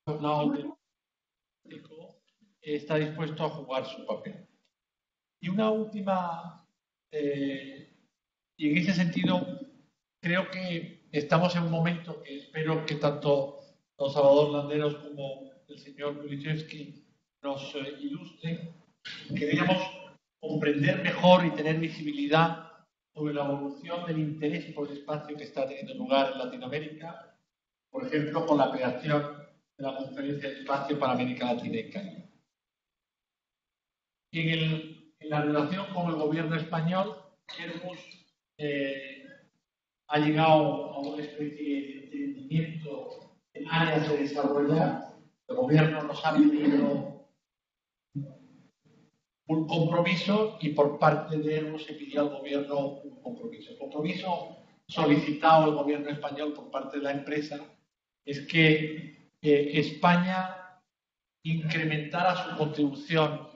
hablado del está dispuesto a jugar su papel. Y una última, y en ese sentido, creo que estamos en un momento que espero que tanto don Salvador Landeros como el señor Kulichevsky nos ilustren. Queríamos comprender mejor y tener visibilidad sobre la evolución del interés por el espacio que está teniendo lugar en Latinoamérica, por ejemplo, con la creación de la Conferencia de Espacio para América Latina y Caribe. En la relación con el gobierno español, Airbus ha llegado a una especie de entendimiento en áreas de desarrollar. El gobierno nos ha pedido un compromiso y por parte de Airbus se pidió al gobierno un compromiso. El compromiso solicitado al gobierno español por parte de la empresa es que España incrementara su contribución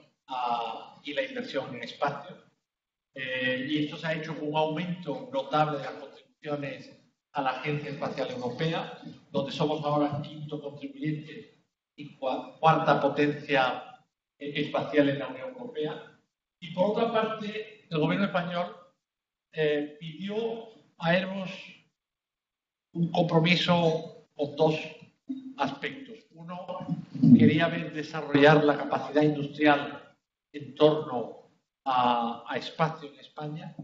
y la inversión en espacio. Y esto se ha hecho con un aumento notable de las contribuciones a la Agencia Espacial Europea, donde somos ahora el quinto contribuyente y cuarta potencia espacial en la Unión Europea. Y por otra parte, el gobierno español pidió a Airbus un compromiso con dos aspectos. Uno, quería ver desarrollar la capacidad industrial en torno a espacio en España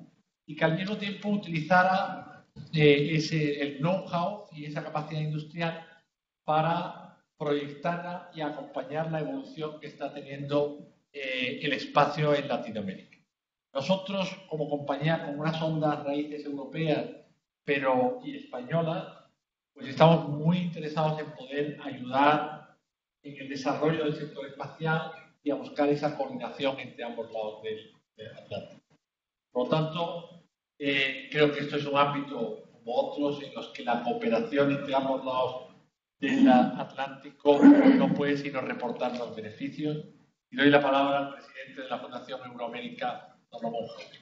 y que al mismo tiempo utilizara el know-how y esa capacidad industrial para proyectarla y acompañar la evolución que está teniendo el espacio en Latinoamérica. Nosotros, como compañía con unas hondas raíces europeas y españolas, pues estamos muy interesados en poder ayudar en el desarrollo del sector espacial y a buscar esa coordinación entre ambos lados del Atlántico. Por lo tanto, creo que esto es un ámbito como otros en los que la cooperación entre ambos lados del Atlántico no puede sino reportarnos beneficios. Y doy la palabra al presidente de la Fundación Euroamérica, don Ramón Jorge.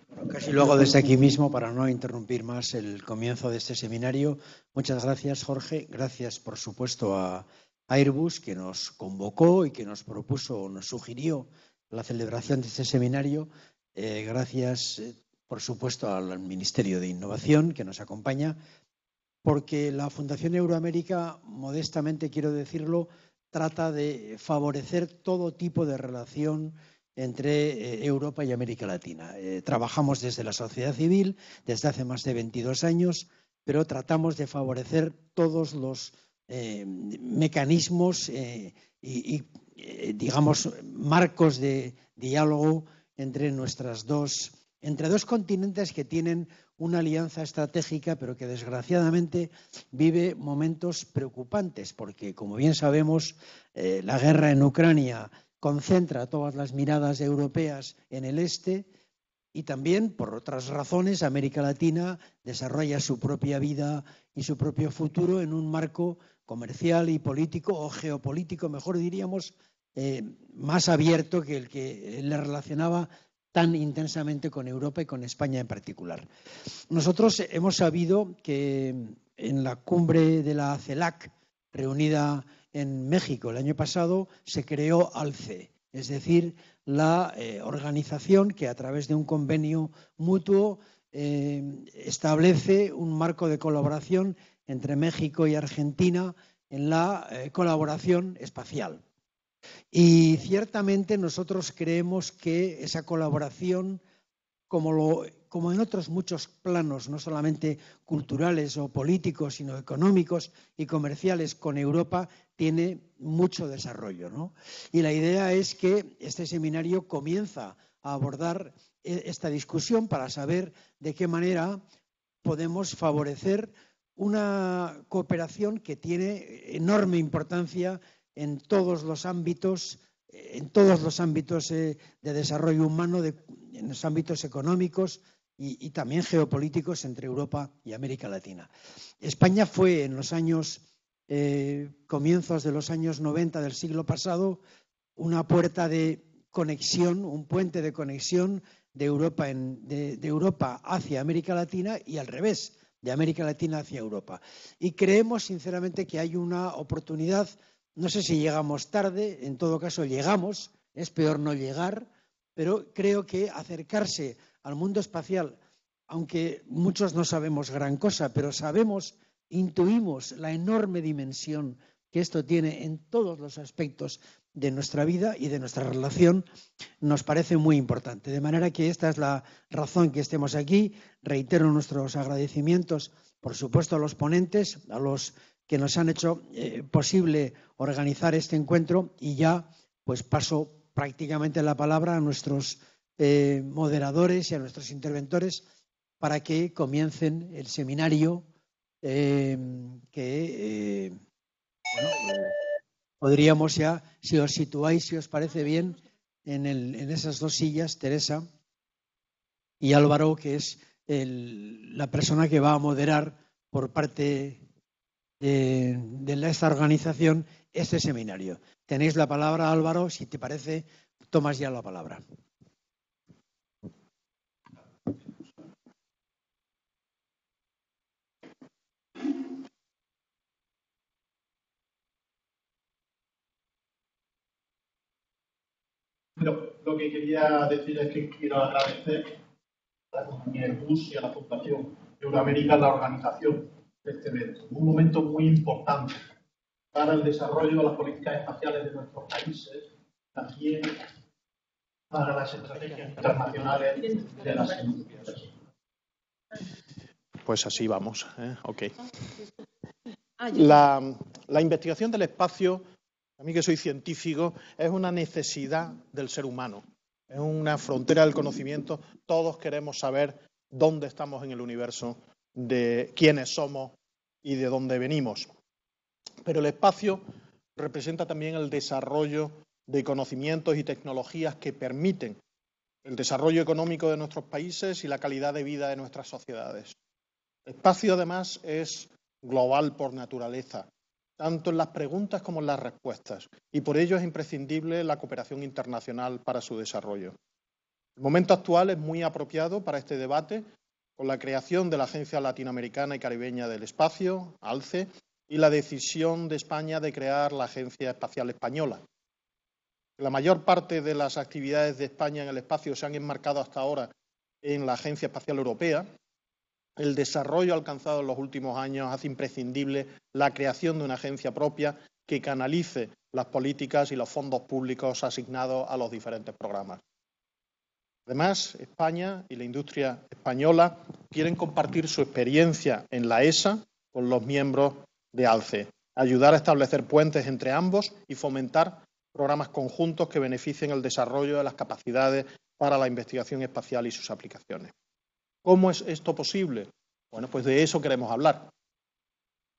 Bueno, casi lo hago desde aquí mismo para no interrumpir más el comienzo de este seminario. Muchas gracias, Jorge. Gracias, por supuesto, a Airbus, que nos convocó y que nos propuso, nos sugirió la celebración de este seminario. Gracias, por supuesto, al Ministerio de Innovación, que nos acompaña, porque la Fundación Euroamérica, modestamente quiero decirlo, trata de favorecer todo tipo de relación entre Europa y América Latina. Trabajamos desde la sociedad civil desde hace más de 22 años, pero tratamos de favorecer todos los mecanismos y digamos, marcos de diálogo entre dos continentes que tienen una alianza estratégica, pero que desgraciadamente vive momentos preocupantes, porque, como bien sabemos, la guerra en Ucrania concentra todas las miradas europeas en el este y también, por otras razones, América Latina desarrolla su propia vida y su propio futuro en un marco comercial y político, o geopolítico, mejor diríamos, más abierto que el que le relacionaba tan intensamente con Europa y con España en particular. Nosotros hemos sabido que en la cumbre de la CELAC, reunida en México el año pasado, se creó ALCE, es decir, la organización que a través de un convenio mutuo establece un marco de colaboración entre México y Argentina en la colaboración espacial. Y ciertamente nosotros creemos que esa colaboración, como en otros muchos planos, no solamente culturales o políticos, sino económicos y comerciales con Europa, tiene mucho desarrollo, ¿no? Y la idea es que este seminario comienza a abordar esta discusión para saber de qué manera podemos favorecer una cooperación que tiene enorme importancia en todos los ámbitos de desarrollo humano, en los ámbitos económicos y también geopolíticos entre Europa y América Latina. España fue en los comienzos de los años 90 del siglo pasado una puerta de conexión, un puente de conexión de Europa hacia América Latina y al revés, de América Latina hacia Europa. Y creemos sinceramente que hay una oportunidad, no sé si llegamos tarde, en todo caso llegamos, es peor no llegar, pero creo que acercarse al mundo espacial, aunque muchos no sabemos gran cosa, pero intuimos la enorme dimensión que esto tiene en todos los aspectos de nuestra vida y de nuestra relación, nos parece muy importante. De manera que esta es la razón que estemos aquí. Reitero nuestros agradecimientos, por supuesto, a los ponentes, a los que nos han hecho posible organizar este encuentro, y ya pues paso prácticamente la palabra a nuestros moderadores y a nuestros interventores para que comiencen el seminario podríamos ya, si os situáis, si os parece bien, en esas dos sillas, Teresa y Álvaro, que es la persona que va a moderar por parte de esta organización este seminario. Tenéis la palabra, Álvaro, si te parece, tomas ya la palabra. Lo que quería decir es que quiero agradecer a la compañía Airbus y a la Fundación Euroamérica la organización de este evento. Un momento muy importante para el desarrollo de las políticas espaciales de nuestros países, también para las estrategias internacionales de las industrias. Pues así vamos. Ok. La investigación del espacio, a mí que soy científico, es una necesidad del ser humano. Es una frontera del conocimiento. Todos queremos saber dónde estamos en el universo, de quiénes somos y de dónde venimos. Pero el espacio representa también el desarrollo de conocimientos y tecnologías que permiten el desarrollo económico de nuestros países y la calidad de vida de nuestras sociedades. El espacio, además, es global por naturaleza, tanto en las preguntas como en las respuestas, y por ello es imprescindible la cooperación internacional para su desarrollo. El momento actual es muy apropiado para este debate, con la creación de la Agencia Latinoamericana y Caribeña del Espacio, ALCE, y la decisión de España de crear la Agencia Espacial Española. La mayor parte de las actividades de España en el espacio se han enmarcado hasta ahora en la Agencia Espacial Europea. El desarrollo alcanzado en los últimos años hace imprescindible la creación de una agencia propia que canalice las políticas y los fondos públicos asignados a los diferentes programas. Además, España y la industria española quieren compartir su experiencia en la ESA con los miembros de ALCE, ayudar a establecer puentes entre ambos y fomentar programas conjuntos que beneficien el desarrollo de las capacidades para la investigación espacial y sus aplicaciones. ¿Cómo es esto posible? Bueno, pues de eso queremos hablar.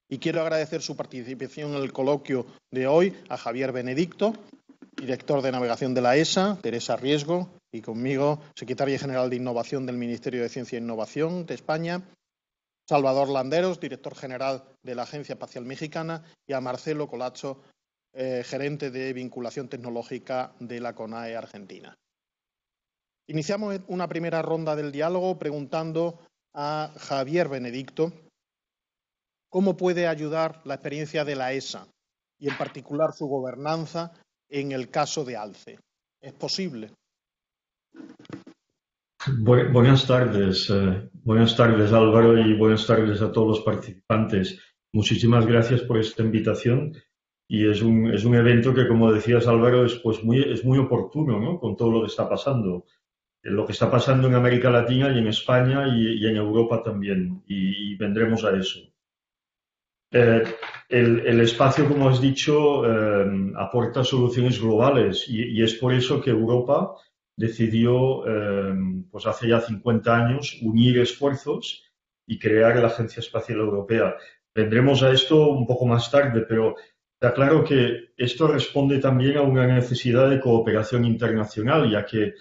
Y quiero agradecer su participación en el coloquio de hoy a Javier Benedicto, director de navegación de la ESA, Teresa Riesgo, y conmigo, secretaria general de Innovación del Ministerio de Ciencia e Innovación de España, Salvador Landeros, director general de la Agencia Espacial Mexicana, y a Marcelo Colacho, gerente de vinculación tecnológica de la CONAE Argentina. Iniciamos una primera ronda del diálogo preguntando a Javier Benedicto cómo puede ayudar la experiencia de la ESA y en particular su gobernanza en el caso de ALCE. ¿Es posible? Buenas tardes Álvaro, y buenas tardes a todos los participantes. Muchísimas gracias por esta invitación, y es un evento que, como decías Álvaro, es muy oportuno, ¿no? Con todo lo que está pasando. Lo que está pasando en América Latina y en España y en Europa también, y vendremos a eso. El espacio, como has dicho, aporta soluciones globales, y es por eso que Europa decidió, pues hace ya 50 años, unir esfuerzos y crear la Agencia Espacial Europea. Vendremos a esto un poco más tarde, pero está claro que esto responde también a una necesidad de cooperación internacional, ya que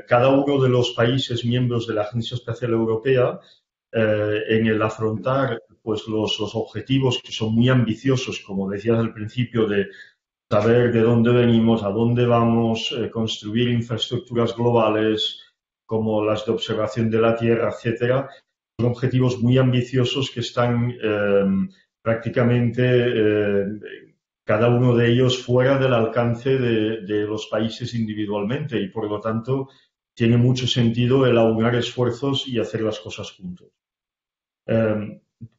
cada uno de los países miembros de la Agencia Espacial Europea, en el afrontar pues los objetivos que son muy ambiciosos, como decías al principio, de saber de dónde venimos, a dónde vamos, construir infraestructuras globales como las de observación de la Tierra, etcétera, son objetivos muy ambiciosos que están prácticamente cada uno de ellos fuera del alcance de los países individualmente y por lo tanto tiene mucho sentido el aunar esfuerzos y hacer las cosas juntos.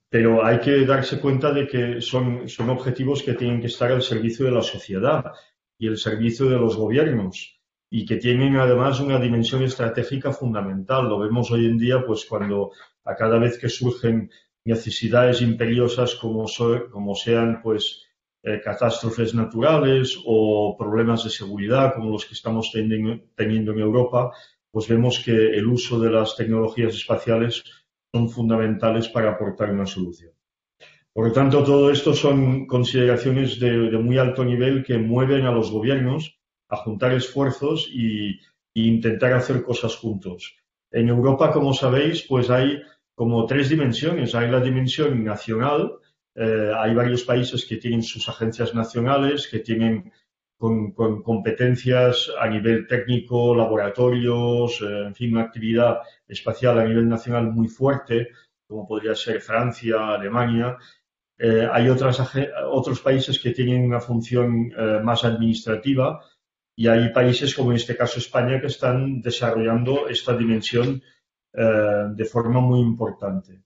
Pero hay que darse cuenta de que son objetivos que tienen que estar al servicio de la sociedad y el servicio de los gobiernos y que tienen además una dimensión estratégica fundamental. Lo vemos hoy en día pues cuando a cada vez que surgen necesidades imperiosas como sean pues catástrofes naturales o problemas de seguridad como los que estamos teniendo en Europa, pues vemos que el uso de las tecnologías espaciales son fundamentales para aportar una solución. Por lo tanto, todo esto son consideraciones de muy alto nivel que mueven a los gobiernos a juntar esfuerzos e intentar hacer cosas juntos. En Europa, como sabéis, pues hay como tres dimensiones. Hay la dimensión nacional, hay varios países que tienen sus agencias nacionales, que tienen con competencias a nivel técnico, laboratorios, en fin, una actividad espacial a nivel nacional muy fuerte, como podría ser Francia, Alemania. Hay otros países que tienen una función más administrativa y hay países, como en este caso España, que están desarrollando esta dimensión de forma muy importante.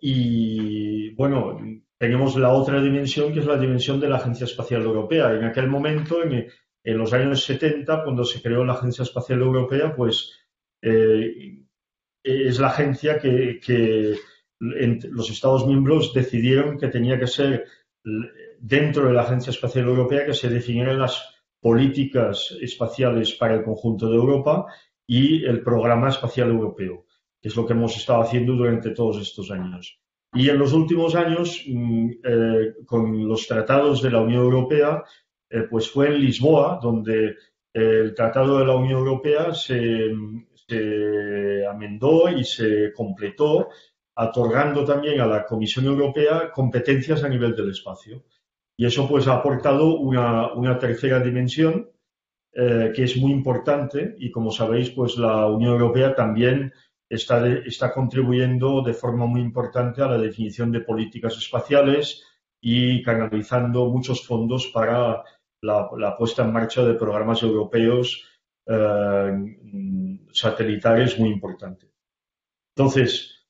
Y bueno, tenemos la otra dimensión, que es la dimensión de la Agencia Espacial Europea. En aquel momento, en los años 70, cuando se creó la Agencia Espacial Europea, pues es la agencia que los Estados miembros decidieron que tenía que ser dentro de la Agencia Espacial Europea que se definieran las políticas espaciales para el conjunto de Europa y el Programa Espacial Europeo, que es lo que hemos estado haciendo durante todos estos años. Y en los últimos años, con los tratados de la Unión Europea, pues fue en Lisboa donde el Tratado de la Unión Europea se amendó y se completó, otorgando también a la Comisión Europea competencias a nivel del espacio. Y eso pues ha aportado una tercera dimensión que es muy importante y como sabéis pues la Unión Europea también está contribuyendo de forma muy importante a la definición de políticas espaciales y canalizando muchos fondos para la puesta en marcha de programas europeos satelitales muy importantes. Entonces,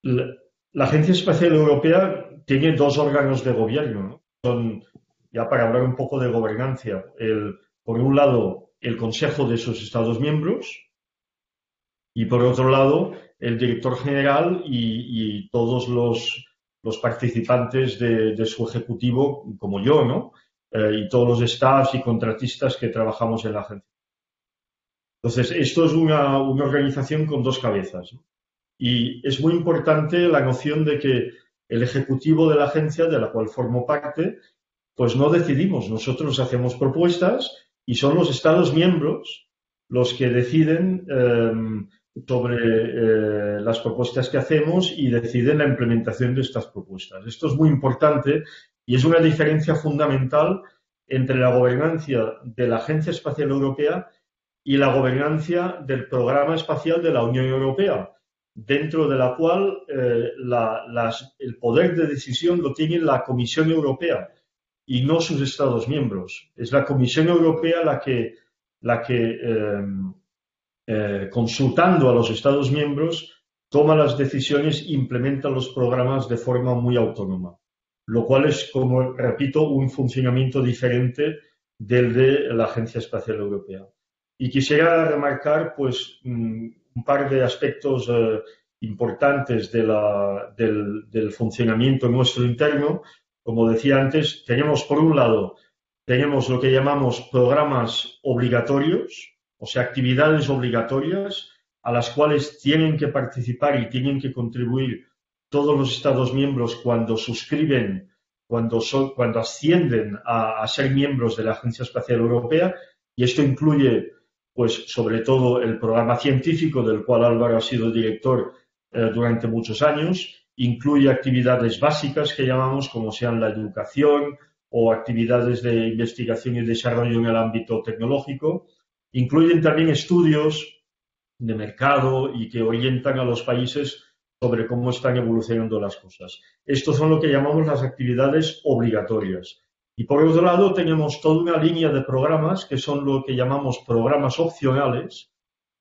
la Agencia Espacial Europea tiene dos órganos de gobierno, ¿no? Son, ya para hablar un poco de gobernanza, por un lado, el Consejo de sus Estados miembros y, por otro lado, el director general y todos los participantes de su ejecutivo, como yo, ¿no? Y todos los staffs y contratistas que trabajamos en la agencia. Entonces, esto es una organización con dos cabezas, ¿no? Y es muy importante la noción de que el ejecutivo de la agencia, de la cual formo parte, pues no decidimos. Nosotros hacemos propuestas y son los Estados miembros los que deciden sobre las propuestas que hacemos y deciden la implementación de estas propuestas. Esto es muy importante y es una diferencia fundamental entre la gobernanza de la Agencia Espacial Europea y la gobernanza del Programa Espacial de la Unión Europea, dentro de la cual el poder de decisión lo tiene la Comisión Europea y no sus Estados miembros. Es la Comisión Europea la que consultando a los Estados miembros, toma las decisiones e implementa los programas de forma muy autónoma, lo cual es, como repito, un funcionamiento diferente del de la Agencia Espacial Europea. Y quisiera remarcar pues un par de aspectos importantes del funcionamiento nuestro interno. Como decía antes, tenemos por un lado lo que llamamos programas obligatorios, o sea, actividades obligatorias a las cuales tienen que participar y tienen que contribuir todos los Estados miembros cuando suscriben, cuando ascienden a ser miembros de la Agencia Espacial Europea, y esto incluye pues sobre todo el programa científico del cual Álvaro ha sido director durante muchos años, incluye actividades básicas que llamamos como sean la educación o actividades de investigación y desarrollo en el ámbito tecnológico, incluyen también estudios de mercado y que orientan a los países sobre cómo están evolucionando las cosas. Estos son lo que llamamos las actividades obligatorias. Y por otro lado tenemos toda una línea de programas que son lo que llamamos programas opcionales,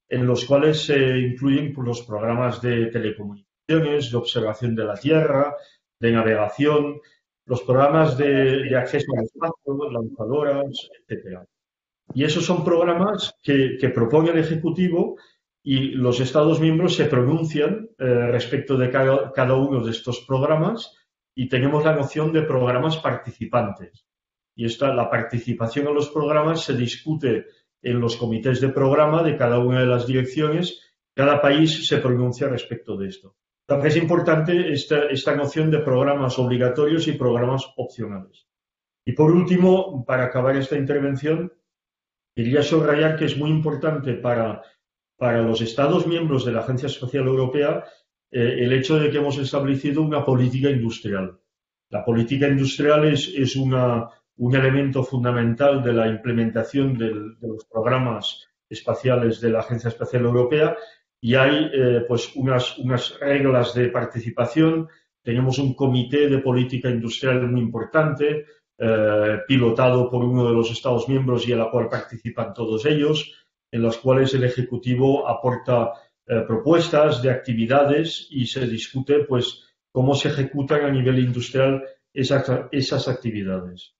en los cuales se incluyen los programas de telecomunicaciones, de observación de la Tierra, de navegación, los programas de acceso al espacio, lanzadoras, etc. Y esos son programas que propone el Ejecutivo y los Estados miembros se pronuncian respecto de cada uno de estos programas y tenemos la noción de programas participantes. Y la participación en los programas se discute en los comités de programa de cada una de las direcciones. Cada país se pronuncia respecto de esto. También es importante esta noción de programas obligatorios y programas opcionales. Y por último, para acabar esta intervención, quería subrayar que es muy importante para los Estados miembros de la Agencia Espacial Europea el hecho de que hemos establecido una política industrial. La política industrial es un elemento fundamental de la implementación de los programas espaciales de la Agencia Espacial Europea y hay pues unas reglas de participación. Tenemos un comité de política industrial muy importante, pilotado por uno de los Estados miembros y en la cual participan todos ellos, en las cuales el Ejecutivo aporta propuestas de actividades y se discute pues cómo se ejecutan a nivel industrial esas actividades.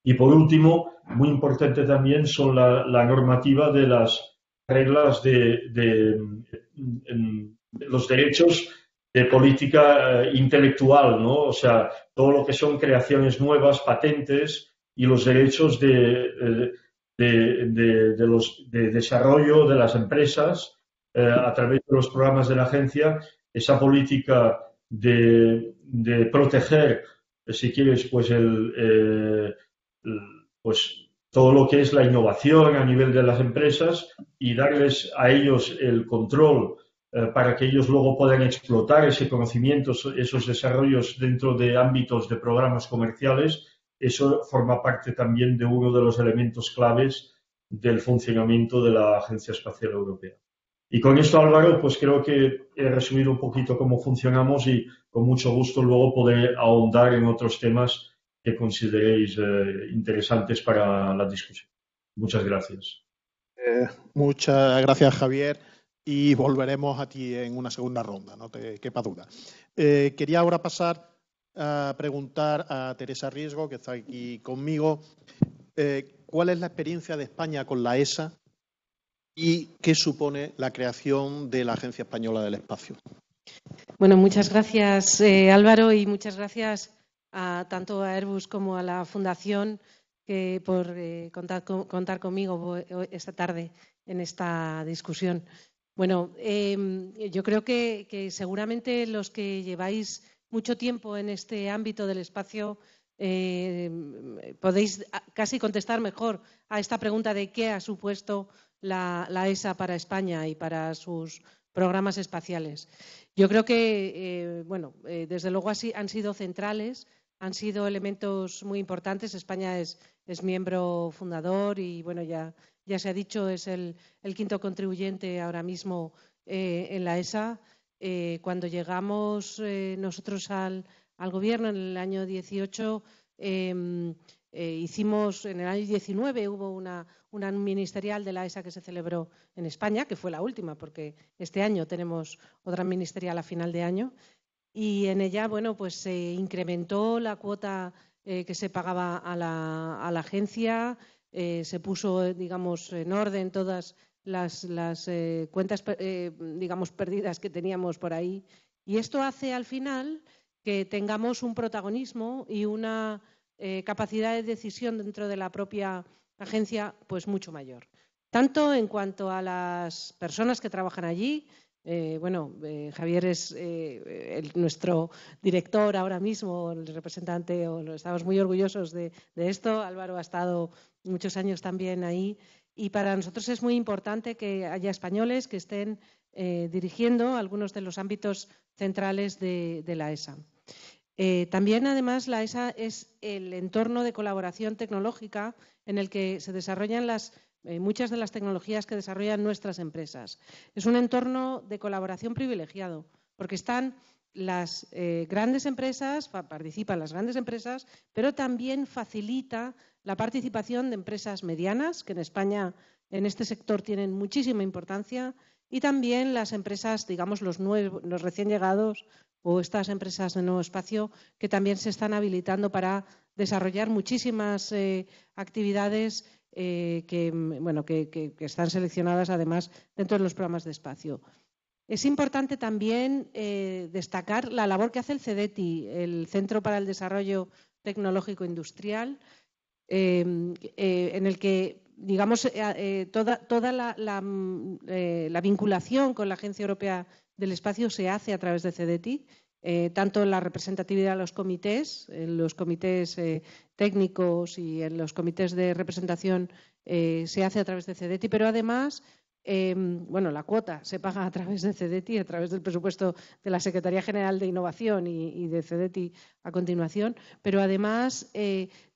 Y por último, muy importante también son la normativa de las reglas de los derechos de política intelectual, ¿no? O sea, todo lo que son creaciones nuevas, patentes y los derechos de desarrollo de las empresas a través de los programas de la agencia, esa política de proteger, si quieres, pues todo lo que es la innovación a nivel de las empresas y darles a ellos el control para que ellos luego puedan explotar ese conocimiento, esos desarrollos dentro de ámbitos de programas comerciales. Eso forma parte también de uno de los elementos claves del funcionamiento de la Agencia Espacial Europea. Y con esto, Álvaro, pues creo que he resumido un poquito cómo funcionamos y con mucho gusto luego poder ahondar en otros temas que consideréis interesantes para la discusión. Muchas gracias. Muchas gracias, Javier, y volveremos a ti en una segunda ronda, no te quepa duda. Quería ahora pasar a preguntar a Teresa Riesgo, que está aquí conmigo, ¿cuál es la experiencia de España con la ESA y qué supone la creación de la Agencia Española del Espacio? Bueno, muchas gracias, Álvaro, y muchas gracias tanto a Airbus como a la Fundación por contar conmigo esta tarde en esta discusión. Bueno, yo creo que seguramente los que lleváis mucho tiempo en este ámbito del espacio podéis casi contestar mejor a esta pregunta de qué ha supuesto la ESA para España y para sus programas espaciales. Yo creo que, desde luego han sido centrales, han sido elementos muy importantes. España es miembro fundador y, bueno, ya se ha dicho, es el quinto contribuyente ahora mismo en la ESA. Cuando llegamos nosotros al gobierno en el año 18, hicimos, en el año 19 hubo una ministerial de la ESA que se celebró en España, que fue la última, porque este año tenemos otra ministerial a final de año. Y en ella, bueno, pues se incrementó la cuota que se pagaba a la agencia, se puso, digamos, en orden todas las cuentas, digamos, perdidas que teníamos por ahí. Y esto hace al final que tengamos un protagonismo y una capacidad de decisión dentro de la propia agencia, pues mucho mayor. Tanto en cuanto a las personas que trabajan allí. Javier es nuestro director ahora mismo, el representante, estamos muy orgullosos de esto. Álvaro ha estado muchos años también ahí y para nosotros es muy importante que haya españoles que estén dirigiendo algunos de los ámbitos centrales de la ESA. También, además, la ESA es el entorno de colaboración tecnológica en el que se desarrollan las muchas de las tecnologías que desarrollan nuestras empresas. Es un entorno de colaboración privilegiado, porque están las grandes empresas, participan las grandes empresas, pero también facilita la participación de empresas medianas, que en España en este sector tienen muchísima importancia, y también las empresas, digamos, los recién llegados o estas empresas de nuevo espacio que también se están habilitando para desarrollar muchísimas actividades que están seleccionadas además dentro de los programas de espacio. Es importante también destacar la labor que hace el CEDETI, el Centro para el Desarrollo Tecnológico Industrial, en el que, digamos, toda la vinculación con la Agencia Europea del Espacio se hace a través de CEDETI, tanto en la representatividad de los comités, en los comités técnicos y en los comités de representación se hace a través de CEDETI, pero además la cuota se paga a través de CEDETI, a través del presupuesto de la Secretaría General de Innovación y de CEDETI a continuación, pero además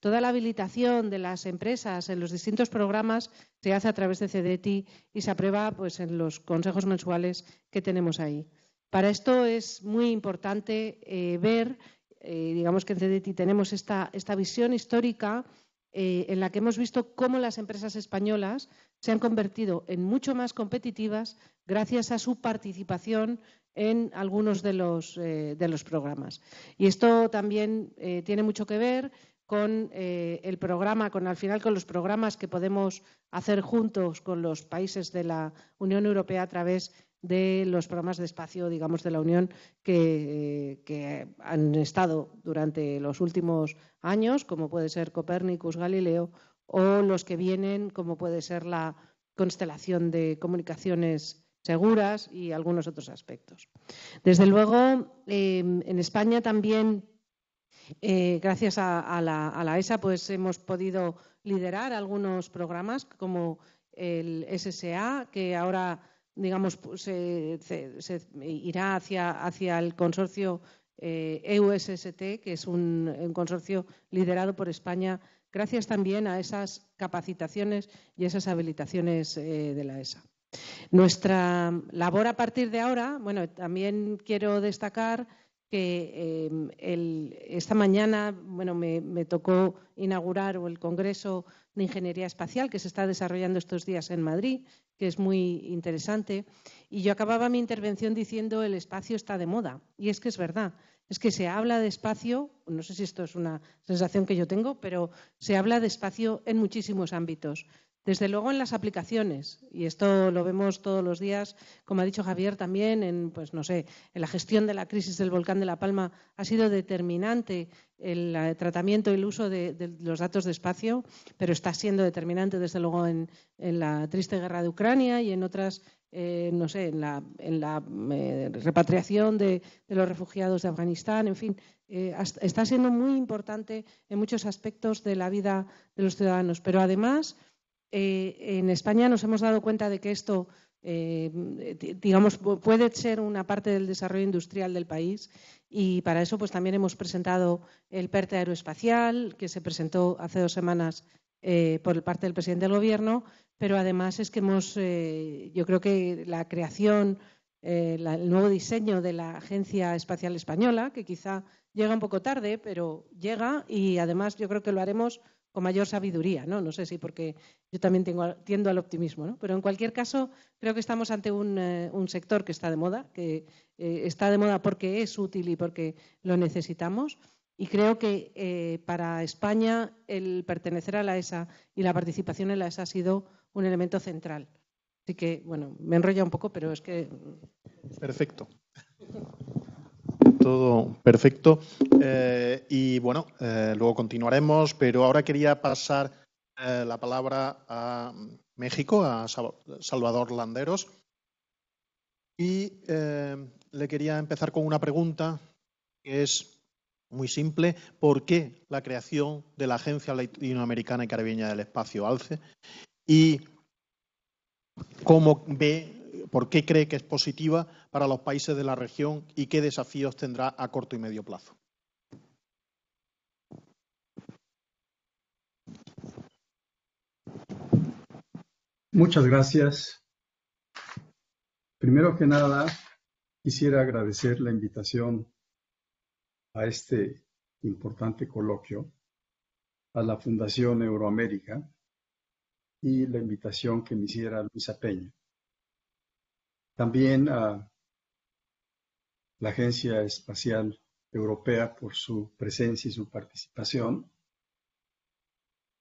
toda la habilitación de las empresas en los distintos programas se hace a través de CEDETI y se aprueba pues, en los consejos mensuales que tenemos ahí. Para esto es muy importante ver, digamos que en CEDETI tenemos esta visión histórica en la que hemos visto cómo las empresas españolas se han convertido en mucho más competitivas gracias a su participación en algunos de los programas. Y esto también tiene mucho que ver con el programa, al final con los programas que podemos hacer juntos con los países de la Unión Europea a través de los programas de espacio, digamos, de la Unión que han estado durante los últimos años, como puede ser Copérnicus, Galileo, o los que vienen, como puede ser la constelación de comunicaciones seguras y algunos otros aspectos. Desde luego, en España también, gracias a la ESA, pues hemos podido liderar algunos programas como el SSA, que ahora digamos, se irá hacia el consorcio EUSST, que es un consorcio liderado por España, gracias también a esas capacitaciones y esas habilitaciones de la ESA. Nuestra labor a partir de ahora, bueno, también quiero destacar que esta mañana me tocó inaugurar el Congreso de Ingeniería Espacial que se está desarrollando estos días en Madrid, que es muy interesante. Y yo acababa mi intervención diciendo el espacio está de moda. Y es que es verdad. Es que se habla de espacio, no sé si esto es una sensación que yo tengo, pero se habla de espacio en muchísimos ámbitos. Desde luego en las aplicaciones, y esto lo vemos todos los días, como ha dicho Javier también, en la gestión de la crisis del volcán de La Palma ha sido determinante el tratamiento y el uso de los datos de espacio, pero está siendo determinante desde luego en la triste guerra de Ucrania y en otras, en la repatriación de los refugiados de Afganistán, en fin, está siendo muy importante en muchos aspectos de la vida de los ciudadanos, pero además en España nos hemos dado cuenta de que esto, digamos, puede ser una parte del desarrollo industrial del país y para eso pues también hemos presentado el PERTE aeroespacial, que se presentó hace 2 semanas por parte del presidente del Gobierno, pero además es que yo creo que la creación, el nuevo diseño de la Agencia Espacial Española, que quizá llega un poco tarde, pero llega y además yo creo que lo haremos con mayor sabiduría, ¿no? No sé si porque yo también tiendo al optimismo, ¿no? Pero en cualquier caso creo que estamos ante un sector que está de moda, que está de moda porque es útil y porque lo necesitamos. Y creo que para España el pertenecer a la ESA y la participación en la ESA ha sido un elemento central. Así que, bueno, me enrolla un poco, pero es que… Perfecto. Todo perfecto. Y bueno, luego continuaremos, pero ahora quería pasar la palabra a México, a Salvador Landeros. Y le quería empezar con una pregunta que es muy simple. ¿Por qué la creación de la Agencia Latinoamericana y Caribeña del Espacio, ALCE? Y ¿cómo ve, por qué cree que es positiva para los países de la región y qué desafíos tendrá a corto y medio plazo? Muchas gracias. Primero que nada, quisiera agradecer la invitación a este importante coloquio, a la Fundación Euroamérica y la invitación que me hiciera Luisa Peña. También a la Agencia Espacial Europea por su presencia y su participación,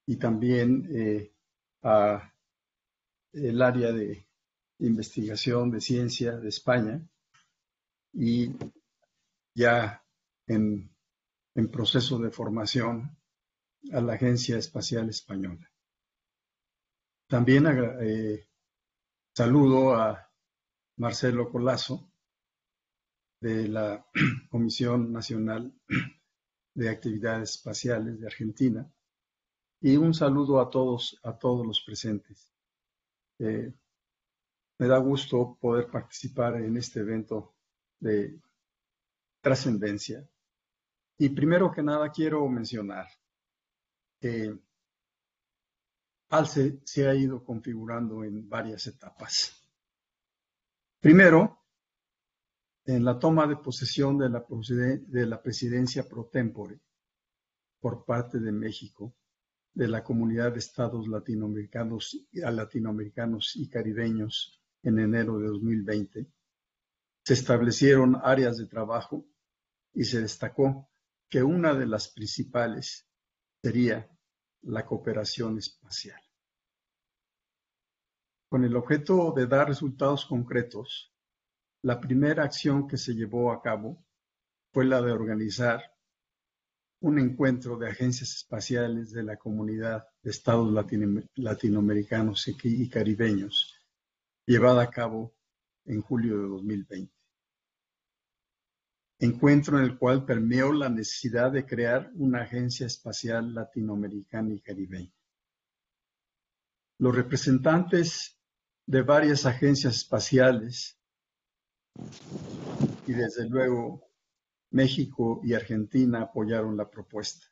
y también a el área de investigación de ciencia de España, y ya en proceso de formación a la Agencia Espacial Española. También saludo a Marcelo Colasso de la Comisión Nacional de Actividades Espaciales de Argentina, y un saludo a todos los presentes. Me da gusto poder participar en este evento de trascendencia. Y primero que nada quiero mencionar que ALCE se ha ido configurando en varias etapas. Primero, en la toma de posesión de la presidencia pro tempore por parte de México, de la Comunidad de Estados Latinoamericanos y Caribeños en enero de 2020, se establecieron áreas de trabajo y se destacó que una de las principales sería la cooperación espacial. Con el objeto de dar resultados concretos, la primera acción que se llevó a cabo fue la de organizar un encuentro de agencias espaciales de la Comunidad de Estados Latinoamericanos y Caribeños, llevada a cabo en julio de 2020. Encuentro en el cual permeó la necesidad de crear una agencia espacial latinoamericana y caribeña. Los representantes de varias agencias espaciales y desde luego México y Argentina apoyaron la propuesta.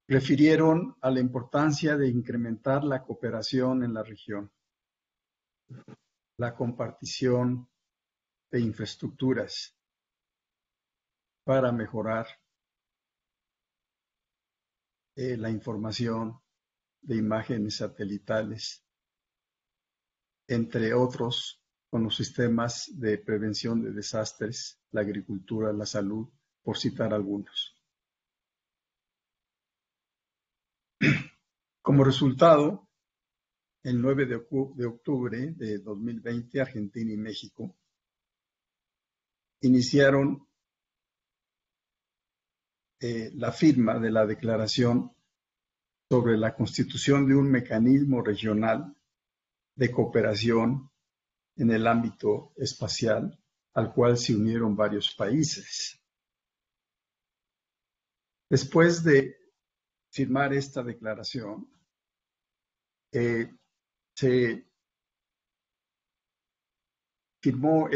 Refirieron a la importancia de incrementar la cooperación en la región, la compartición de infraestructuras para mejorar la información de imágenes satelitales, entre otros, con los sistemas de prevención de desastres, la agricultura, la salud, por citar algunos. Como resultado, el 9 de octubre de 2020, Argentina y México iniciaron la firma de la declaración sobre la constitución de un mecanismo regional de cooperación en el ámbito espacial, al cual se unieron varios países. Después de firmar esta declaración, se firmó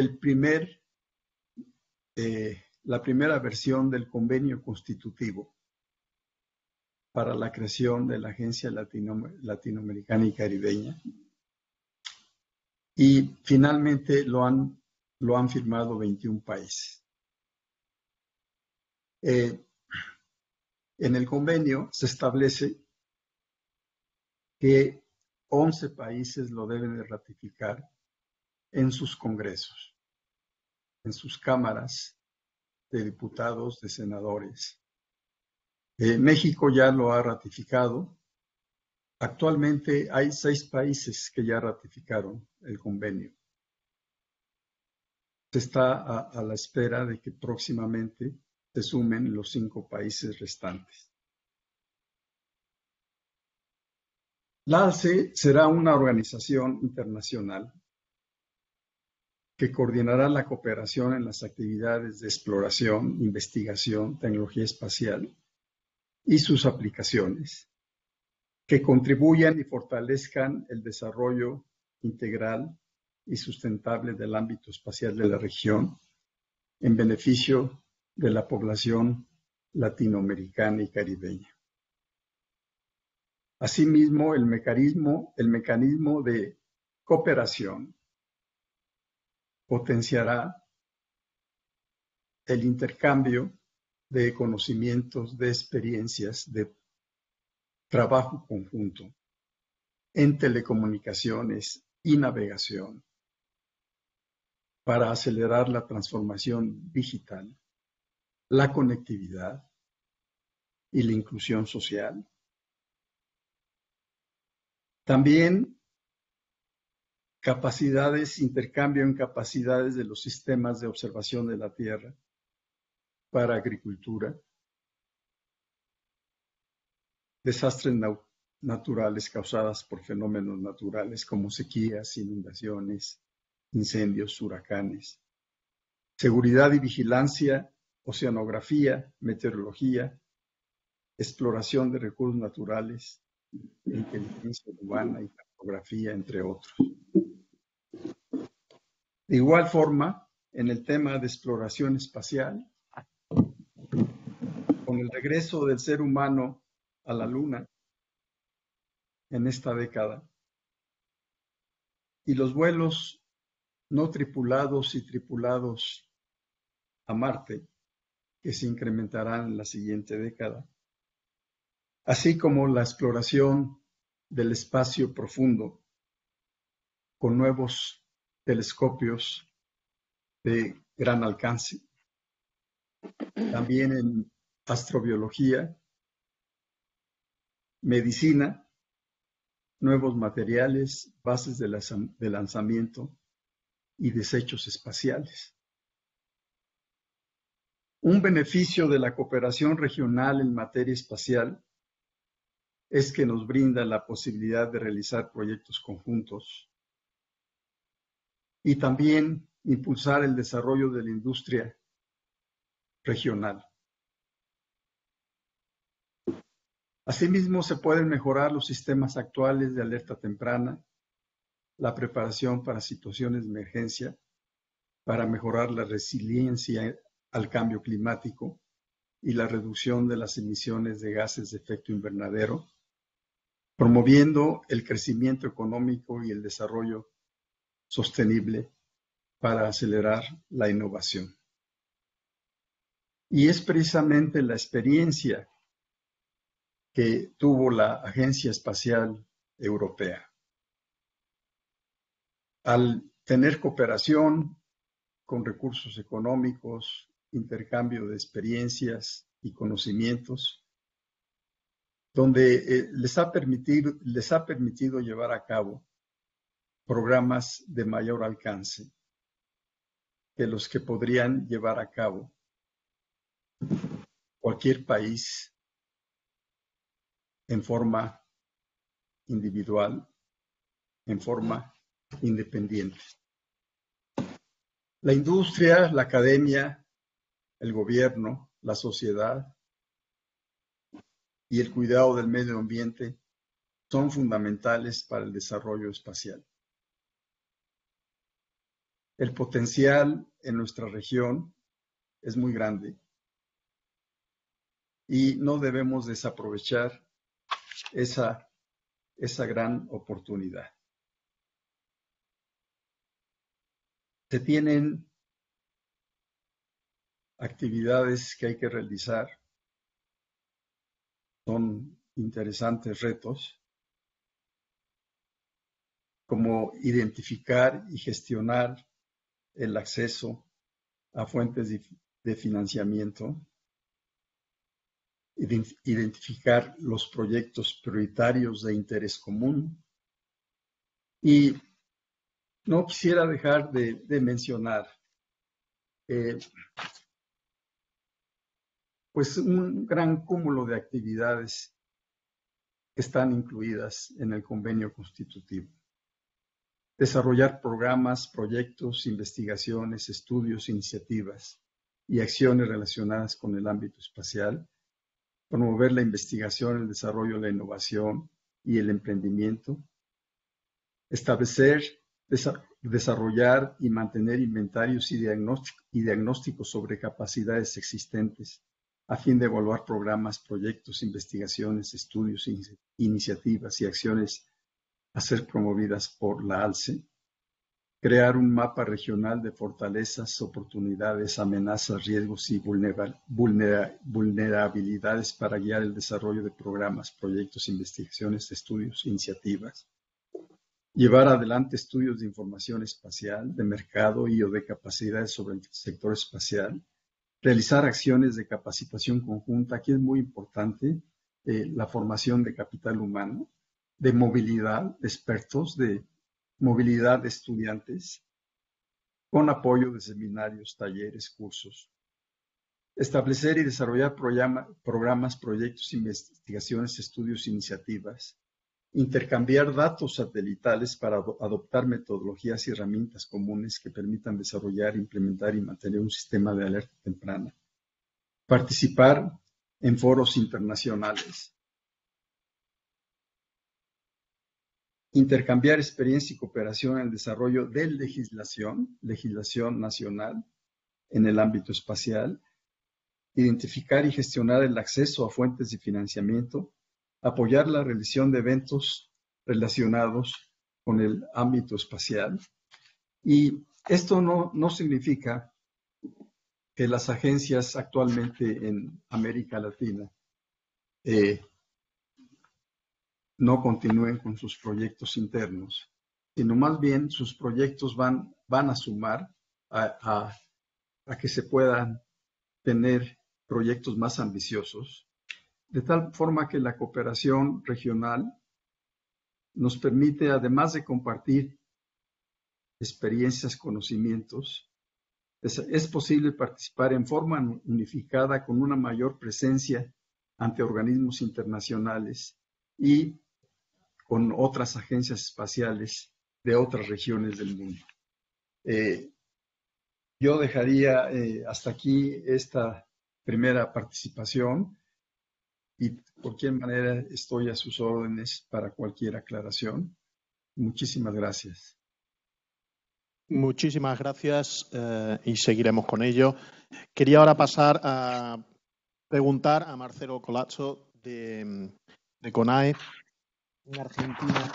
la primera versión del convenio constitutivo para la creación de la Agencia Latinoamericana y Caribeña, y finalmente lo han firmado 21 países. En el convenio se establece que 11 países lo deben de ratificar en sus congresos, en sus cámaras de diputados, de senadores. México ya lo ha ratificado. Actualmente hay 6 países que ya ratificaron el convenio. Se está a la espera de que próximamente se sumen los 5 países restantes. La ALCE será una organización internacional que coordinará la cooperación en las actividades de exploración, investigación, tecnología espacial y sus aplicaciones, que contribuyan y fortalezcan el desarrollo integral y sustentable del ámbito espacial de la región en beneficio de la población latinoamericana y caribeña. Asimismo, el mecanismo de cooperación potenciará el intercambio de conocimientos, de experiencias, de trabajo conjunto en telecomunicaciones y navegación para acelerar la transformación digital, la conectividad y la inclusión social. También intercambio en capacidades de los sistemas de observación de la Tierra para agricultura, desastres naturales causadas por fenómenos naturales como sequías, inundaciones, incendios, huracanes, seguridad y vigilancia, oceanografía, meteorología, exploración de recursos naturales, inteligencia urbana y cartografía, entre otros. De igual forma, en el tema de exploración espacial, con el regreso del ser humano a la Luna en esta década y los vuelos no tripulados y tripulados a Marte, que se incrementarán en la siguiente década, así como la exploración del espacio profundo con nuevos telescopios de gran alcance. También en astrobiología, medicina, nuevos materiales, bases de lanzamiento y desechos espaciales. Un beneficio de la cooperación regional en materia espacial es que nos brinda la posibilidad de realizar proyectos conjuntos y también impulsar el desarrollo de la industria regional. Asimismo, se pueden mejorar los sistemas actuales de alerta temprana, la preparación para situaciones de emergencia, para mejorar la resiliencia al cambio climático y la reducción de las emisiones de gases de efecto invernadero, promoviendo el crecimiento económico y el desarrollo sostenible para acelerar la innovación. Y es precisamente la experiencia que tuvo la Agencia Espacial Europea. Al tener cooperación con recursos económicos, intercambio de experiencias y conocimientos, donde les ha permitido llevar a cabo programas de mayor alcance que los que podrían llevar a cabo cualquier país en forma individual, en forma independiente. La industria, la academia, el gobierno, la sociedad y el cuidado del medio ambiente son fundamentales para el desarrollo espacial. El potencial en nuestra región es muy grande y no debemos desaprovechar esa gran oportunidad. Se tienen actividades que hay que realizar, son interesantes retos, como identificar y gestionar el acceso a fuentes de financiamiento, identificar los proyectos prioritarios de interés común. Y no quisiera dejar de mencionar pues un gran cúmulo de actividades que están incluidas en el convenio constitutivo. Desarrollar programas, proyectos, investigaciones, estudios, iniciativas y acciones relacionadas con el ámbito espacial, promover la investigación, el desarrollo, la innovación y el emprendimiento, establecer, desarrollar y mantener inventarios y diagnósticos sobre capacidades existentes a fin de evaluar programas, proyectos, investigaciones, estudios, iniciativas y acciones a ser promovidas por la ALCE, crear un mapa regional de fortalezas, oportunidades, amenazas, riesgos y vulnerabilidades para guiar el desarrollo de programas, proyectos, investigaciones, estudios, iniciativas, llevar adelante estudios de información espacial, de mercado y o de capacidades sobre el sector espacial, realizar acciones de capacitación conjunta. Aquí es muy importante la formación de capital humano, de movilidad de expertos, de movilidad de estudiantes, con apoyo de seminarios, talleres, cursos. Establecer y desarrollar programas, proyectos, investigaciones, estudios, iniciativas. Intercambiar datos satelitales para adoptar metodologías y herramientas comunes que permitan desarrollar, implementar y mantener un sistema de alerta temprana. Participar en foros internacionales. Intercambiar experiencia y cooperación en el desarrollo de legislación nacional en el ámbito espacial. Identificar y gestionar el acceso a fuentes de financiamiento. Apoyar la realización de eventos relacionados con el ámbito espacial. Y esto no significa que las agencias actualmente en América Latina no continúen con sus proyectos internos, sino más bien sus proyectos van a sumar a que se puedan tener proyectos más ambiciosos, de tal forma que la cooperación regional nos permite, además de compartir experiencias, conocimientos, es posible participar en forma unificada con una mayor presencia ante organismos internacionales y con otras agencias espaciales de otras regiones del mundo. Yo dejaría hasta aquí esta primera participación y de cualquier manera estoy a sus órdenes para cualquier aclaración. Muchísimas gracias. Muchísimas gracias y seguiremos con ello. Quería ahora pasar a preguntar a Marcelo Colazzo de CONAE en Argentina.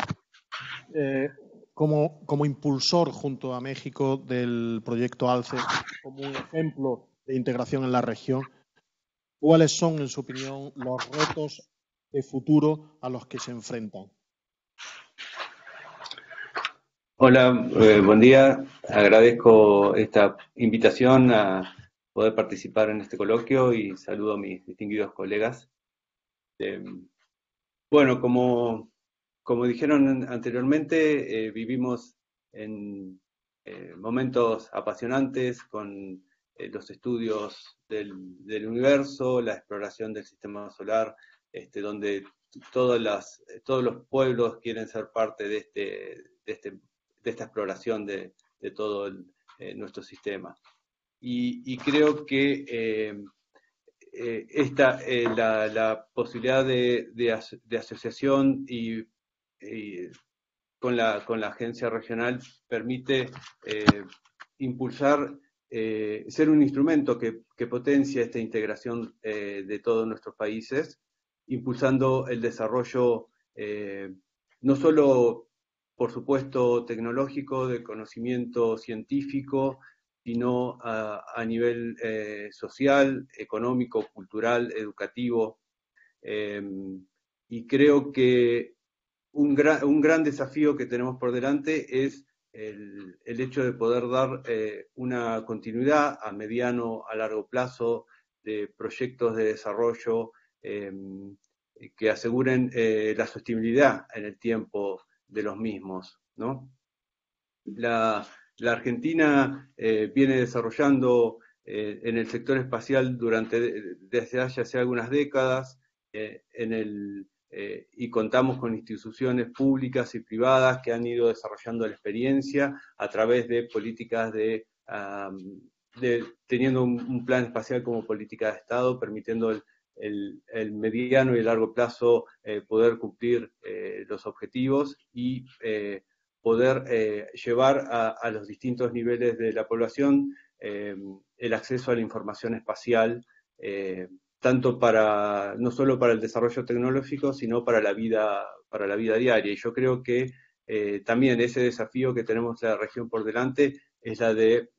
Como impulsor junto a México del proyecto ALCE, como un ejemplo de integración en la región, ¿cuáles son, en su opinión, los retos de futuro a los que se enfrentan? Hola, buen día. Agradezco esta invitación a poder participar en este coloquio y saludo a mis distinguidos colegas. Bueno, como dijeron anteriormente, vivimos en momentos apasionantes con los estudios del universo, la exploración del sistema solar, donde todos los pueblos quieren ser parte de esta exploración de todo nuestro sistema. Y creo que la posibilidad de asociación y con la agencia regional permite impulsar, ser un instrumento que potencia esta integración de todos nuestros países, impulsando el desarrollo no solo, por supuesto, tecnológico, de conocimiento científico, sino a nivel social, económico, cultural, educativo. Y creo que un gran desafío que tenemos por delante es el hecho de poder dar una continuidad a mediano, a largo plazo de proyectos de desarrollo que aseguren la sostenibilidad en el tiempo de los mismos, ¿no? La Argentina viene desarrollando en el sector espacial desde hace algunas décadas y contamos con instituciones públicas y privadas que han ido desarrollando la experiencia a través de políticas teniendo un plan espacial como política de Estado, permitiendo el mediano y el largo plazo poder cumplir los objetivos y poder llevar a los distintos niveles de la población el acceso a la información espacial tanto no solo para el desarrollo tecnológico, sino para la vida diaria. Y yo creo que también ese desafío que tenemos la región por delante es la de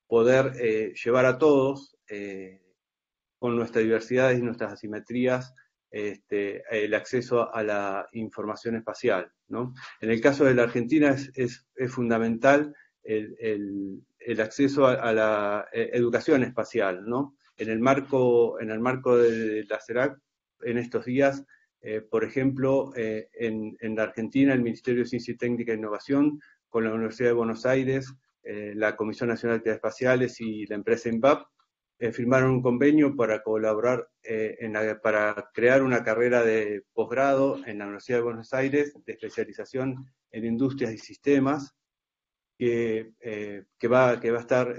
poder llevar a todos, con nuestras diversidades y nuestras asimetrías, el acceso a la información espacial, ¿no? En el caso de la Argentina es fundamental el acceso a la educación espacial, ¿no? En el marco de la CERAC, en estos días, por ejemplo, en la Argentina, el Ministerio de Ciencia y Técnica e Innovación, con la Universidad de Buenos Aires, la Comisión Nacional de Actividades Espaciales y la empresa INVAP, firmaron un convenio para colaborar, para crear una carrera de posgrado en la Universidad de Buenos Aires de especialización en industrias y sistemas, que va a estar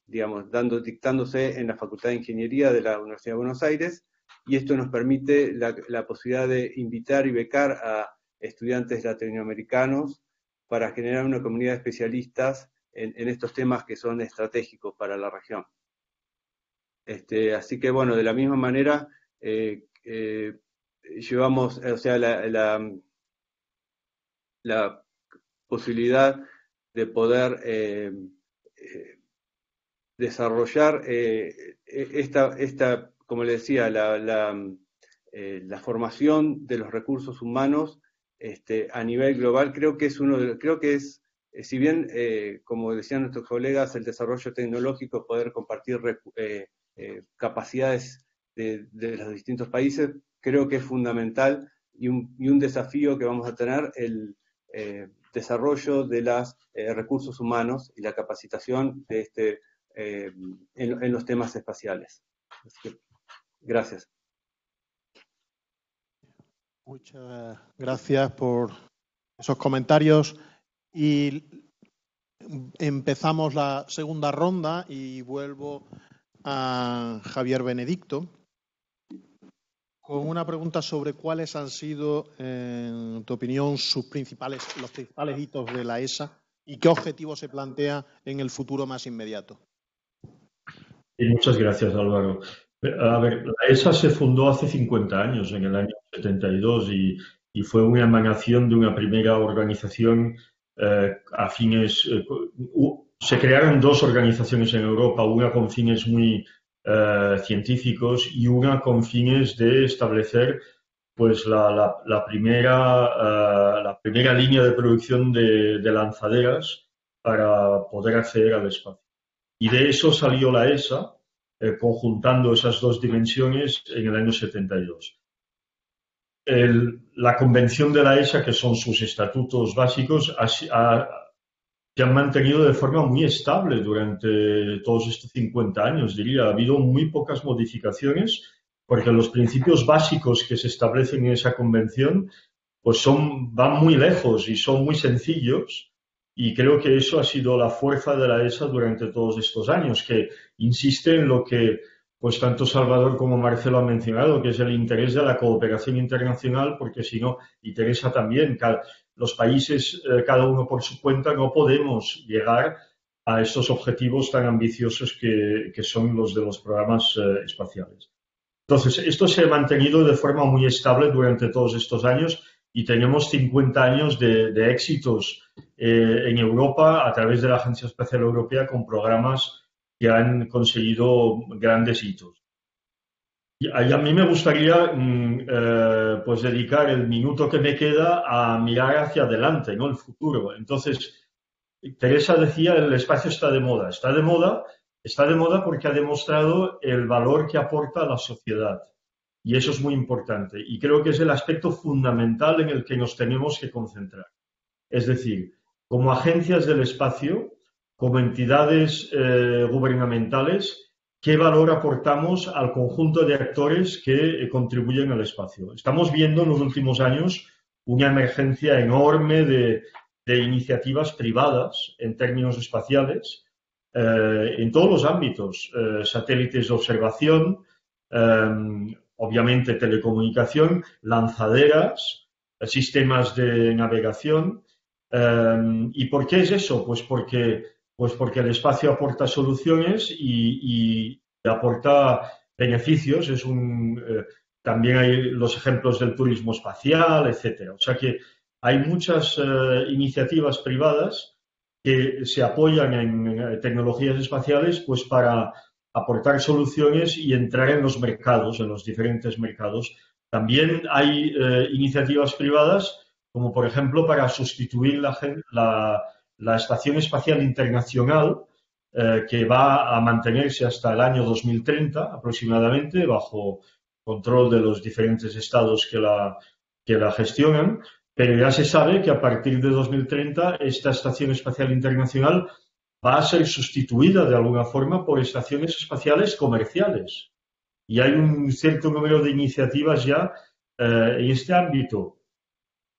digamos, dictándose en la Facultad de Ingeniería de la Universidad de Buenos Aires, y esto nos permite la posibilidad de invitar y becar a estudiantes latinoamericanos para generar una comunidad de especialistas en estos temas que son estratégicos para la región. Así que, bueno, de la misma manera, llevamos, o sea, la posibilidad de poder desarrollar esta, como le decía, la formación de los recursos humanos a nivel global. Creo que es si bien, como decían nuestros colegas, el desarrollo tecnológico, poder compartir capacidades de los distintos países, creo que es fundamental y un desafío que vamos a tener el desarrollo de los recursos humanos y la capacitación de en los temas espaciales. Así que, gracias. Muchas gracias por esos comentarios. Y empezamos la segunda ronda y vuelvo a Javier Benedicto con una pregunta sobre cuáles han sido, en tu opinión, los principales hitos de la ESA y qué objetivos se plantea en el futuro más inmediato. Y muchas gracias, Álvaro. A ver, la ESA se fundó hace 50 años, en el año 72, y fue una emanación de una primera organización a fines. Se crearon dos organizaciones en Europa, una con fines muy científicos y una con fines de establecer pues la primera línea de producción de lanzaderas para poder acceder al espacio. Y de eso salió la ESA, conjuntando esas dos dimensiones en el año 72. La convención de la ESA, que son sus estatutos básicos, se han mantenido de forma muy estable durante todos estos 50 años, diría. Ha habido muy pocas modificaciones, porque los principios básicos que se establecen en esa convención pues van muy lejos y son muy sencillos. Y creo que eso ha sido la fuerza de la ESA durante todos estos años, que insiste en lo que pues tanto Salvador como Marcelo han mencionado, que es el interés de la cooperación internacional, porque si no, y Teresa también, los países, cada uno por su cuenta, no podemos llegar a estos objetivos tan ambiciosos que son los de los programas espaciales. Entonces, esto se ha mantenido de forma muy estable durante todos estos años y tenemos 50 años de éxitos en Europa a través de la Agencia Espacial Europea con programas que han conseguido grandes hitos. Y a mí me gustaría pues dedicar el minuto que me queda a mirar hacia adelante, ¿no? El futuro. Entonces, Teresa decía, el espacio está de moda. Está de moda porque ha demostrado el valor que aporta a la sociedad. Y eso es muy importante. Y creo que es el aspecto fundamental en el que nos tenemos que concentrar. Es decir, como agencias del espacio, como entidades gubernamentales, ¿qué valor aportamos al conjunto de actores que contribuyen al espacio? Estamos viendo en los últimos años una emergencia enorme de iniciativas privadas en términos espaciales, en todos los ámbitos, satélites de observación, obviamente telecomunicación, lanzaderas, sistemas de navegación. ¿Y por qué es eso? Pues porque el espacio aporta soluciones y aporta beneficios. También hay los ejemplos del turismo espacial, etcétera. O sea que hay muchas iniciativas privadas que se apoyan en tecnologías espaciales pues para aportar soluciones y entrar en los mercados, en los diferentes mercados. También hay iniciativas privadas, como por ejemplo para sustituir la Estación Espacial Internacional, que va a mantenerse hasta el año 2030 aproximadamente, bajo control de los diferentes estados que la gestionan, pero ya se sabe que a partir de 2030 esta Estación Espacial Internacional va a ser sustituida de alguna forma por estaciones espaciales comerciales. Y hay un cierto número de iniciativas ya en este ámbito.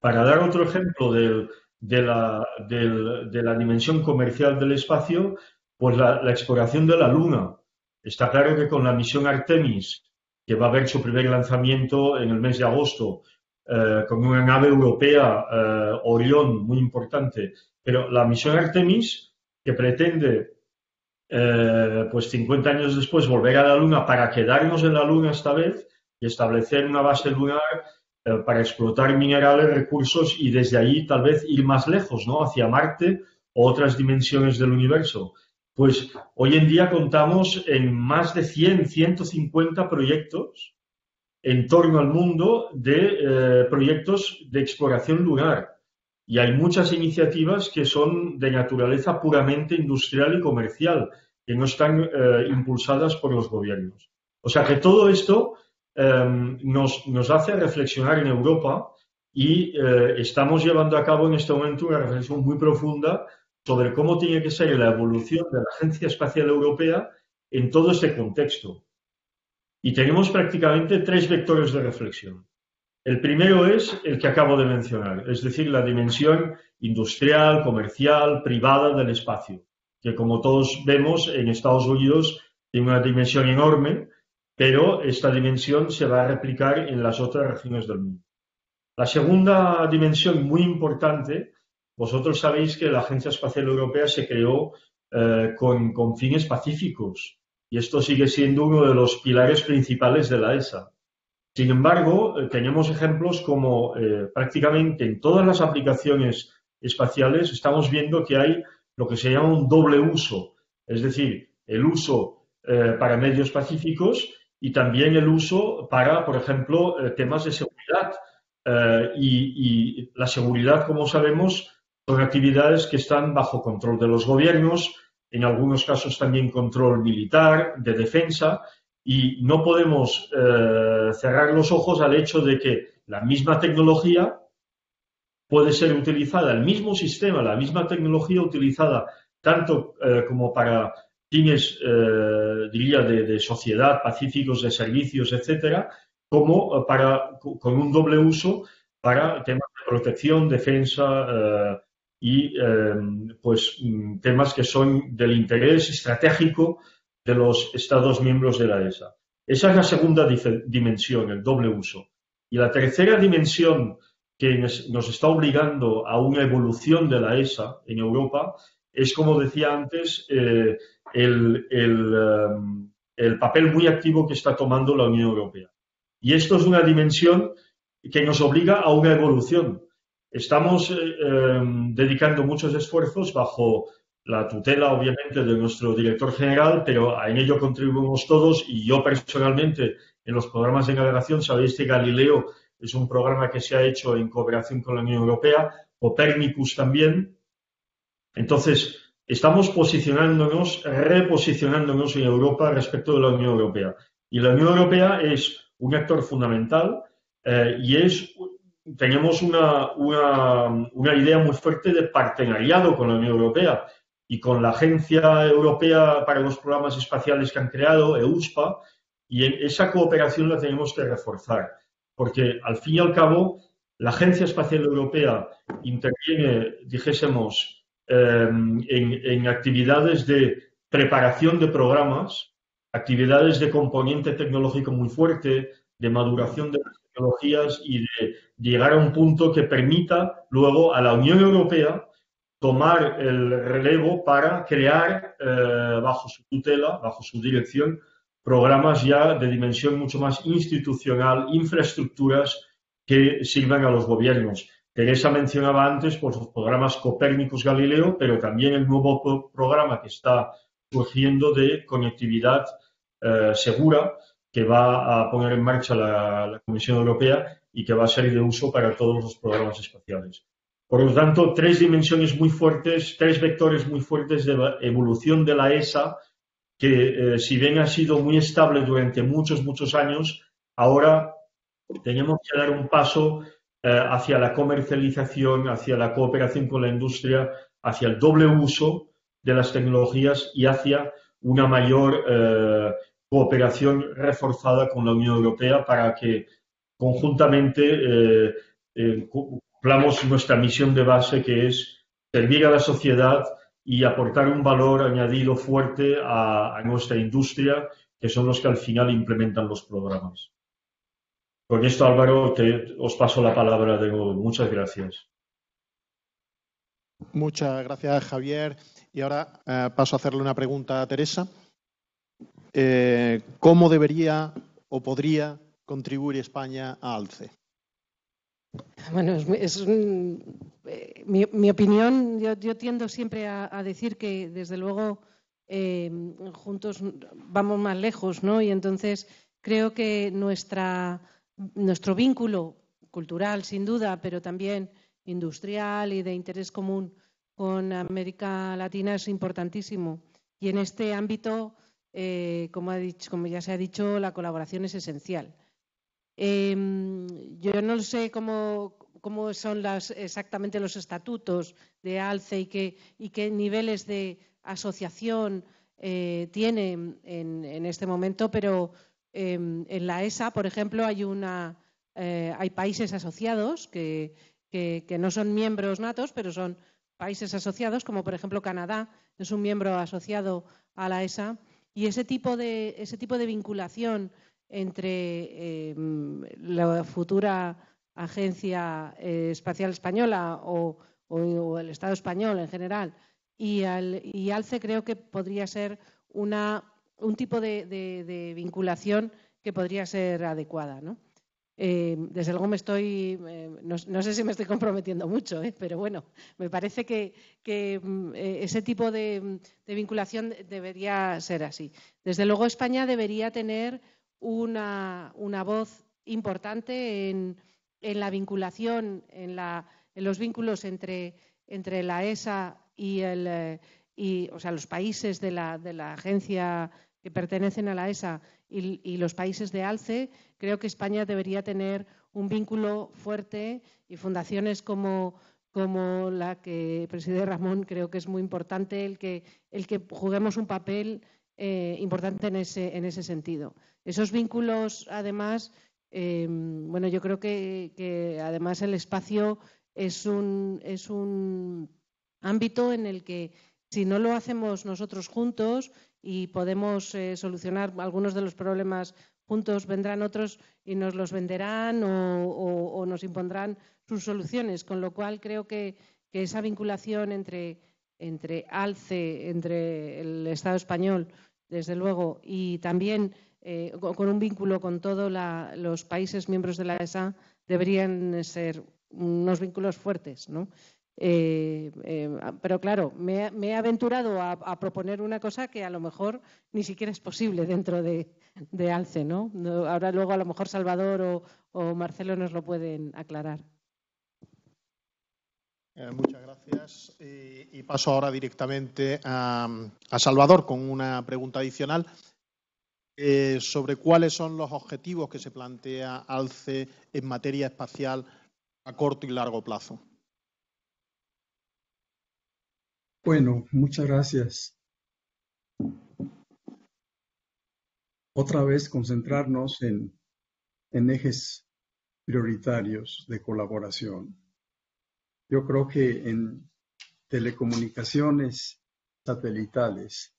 Para dar otro ejemplo de la dimensión comercial del espacio, pues la exploración de la Luna. Está claro que con la misión Artemis, que va a haber su primer lanzamiento en el mes de agosto, con una nave europea, Orión, muy importante, pero la misión Artemis, que pretende, pues 50 años después, volver a la Luna para quedarnos en la Luna esta vez y establecer una base lunar para explotar minerales, recursos y desde allí tal vez ir más lejos, ¿no? Hacia Marte o otras dimensiones del universo. Pues hoy en día contamos en más de 150 proyectos en torno al mundo de proyectos de exploración lunar. Y hay muchas iniciativas que son de naturaleza puramente industrial y comercial, que no están impulsadas por los gobiernos. O sea que todo esto nos hace reflexionar en Europa y estamos llevando a cabo en este momento una reflexión muy profunda sobre cómo tiene que ser la evolución de la Agencia Espacial Europea en todo este contexto. Y tenemos prácticamente 3 vectores de reflexión. El primero es el que acabo de mencionar, es decir, la dimensión industrial, comercial, privada del espacio, que como todos vemos en Estados Unidos tiene una dimensión enorme, pero esta dimensión se va a replicar en las otras regiones del mundo. La segunda dimensión muy importante, vosotros sabéis que la Agencia Espacial Europea se creó con fines pacíficos y esto sigue siendo uno de los pilares principales de la ESA. Sin embargo, tenemos ejemplos como prácticamente en todas las aplicaciones espaciales estamos viendo que hay lo que se llama un doble uso, es decir, el uso para medios pacíficos y también el uso para, por ejemplo, temas de seguridad. Y la seguridad, como sabemos, son actividades que están bajo control de los gobiernos, en algunos casos también control militar, de defensa, y no podemos cerrar los ojos al hecho de que la misma tecnología puede ser utilizada, el mismo sistema, la misma tecnología utilizada tanto como para fines, diría, de sociedad, pacíficos, de servicios, etcétera, como con un doble uso para temas de protección, defensa y pues temas que son del interés estratégico de los Estados miembros de la ESA. Esa es la segunda dimensión, el doble uso. Y la tercera dimensión que nos está obligando a una evolución de la ESA en Europa es, como decía antes, el papel muy activo que está tomando la Unión Europea. Y esto es una dimensión que nos obliga a una evolución. Estamos dedicando muchos esfuerzos bajo la tutela, obviamente, de nuestro director general, pero en ello contribuimos todos y yo personalmente en los programas de navegación. Sabéis que Galileo es un programa que se ha hecho en cooperación con la Unión Europea, Copernicus también. Entonces, estamos reposicionándonos en Europa respecto de la Unión Europea. Y la Unión Europea es un actor fundamental y tenemos una idea muy fuerte de partenariado con la Unión Europea y con la Agencia Europea para los Programas Espaciales que han creado, EUSPA, y esa cooperación la tenemos que reforzar, porque al fin y al cabo la Agencia Espacial Europea interviene, dijésemos, en actividades de preparación de programas, actividades de componente tecnológico muy fuerte, de maduración de las tecnologías y de llegar a un punto que permita luego a la Unión Europea tomar el relevo para crear bajo su tutela, bajo su dirección, programas ya de dimensión mucho más institucional, infraestructuras que sirvan a los gobiernos. Teresa mencionaba antes pues, los programas Copérnicus Galileo, pero también el nuevo programa que está surgiendo de conectividad segura que va a poner en marcha la Comisión Europea y que va a ser de uso para todos los programas espaciales. Por lo tanto, tres dimensiones muy fuertes, tres vectores muy fuertes de la evolución de la ESA que si bien ha sido muy estable durante muchos años, ahora tenemos que dar un paso hacia la comercialización, hacia la cooperación con la industria, hacia el doble uso de las tecnologías y hacia una mayor cooperación reforzada con la Unión Europea para que conjuntamente cumplamos nuestra misión de base, que es servir a la sociedad y aportar un valor añadido fuerte a nuestra industria, que son los que al final implementan los programas. Con esto, Álvaro, os paso la palabra de nuevo. Muchas gracias. Muchas gracias, Javier. Y ahora paso a hacerle una pregunta a Teresa. ¿Cómo debería o podría contribuir España a ALCE? Bueno, mi opinión, yo tiendo siempre a decir que, desde luego, juntos vamos más lejos, ¿no? Y entonces creo que nuestro vínculo cultural, sin duda, pero también industrial y de interés común con América Latina es importantísimo. Y en este ámbito, como ya se ha dicho, la colaboración es esencial. Yo no sé cómo son exactamente los estatutos de ALCE y qué niveles de asociación tiene en este momento, pero en la ESA, por ejemplo, hay países asociados que no son miembros natos, pero son países asociados, como por ejemplo Canadá es un miembro asociado a la ESA, y ese tipo de vinculación entre la futura Agencia Espacial Española o el Estado español en general y ALCE creo que podría ser un tipo de vinculación que podría ser adecuada, ¿no? Desde luego no sé si me estoy comprometiendo mucho, pero bueno, me parece que ese tipo de vinculación debería ser así. Desde luego España debería tener una voz importante en la vinculación, en los vínculos entre la ESA o sea, los países de la agencia que pertenecen a la ESA y los países de ALCE. Creo que España debería tener un vínculo fuerte y fundaciones como la que preside Ramón, creo que es muy importante el que juguemos un papel importante en ese sentido. Esos vínculos, además, bueno, yo creo que además el espacio es un ámbito en el que, si no lo hacemos nosotros juntos y podemos solucionar algunos de los problemas juntos, vendrán otros y nos los venderán o nos impondrán sus soluciones. Con lo cual, creo que esa vinculación entre ALCE, entre el Estado español, desde luego, y también con un vínculo con todos los países miembros de la ESA, deberían ser unos vínculos fuertes, ¿no? Pero claro, me he aventurado a proponer una cosa que a lo mejor ni siquiera es posible dentro de ALCE, ¿no? Ahora luego a lo mejor Salvador o Marcelo nos lo pueden aclarar. Muchas gracias. Y paso ahora directamente a Salvador con una pregunta adicional sobre cuáles son los objetivos que se plantea ALCE en materia espacial a corto y largo plazo. Bueno, muchas gracias. Otra vez concentrarnos en ejes prioritarios de colaboración. Yo creo que en telecomunicaciones satelitales,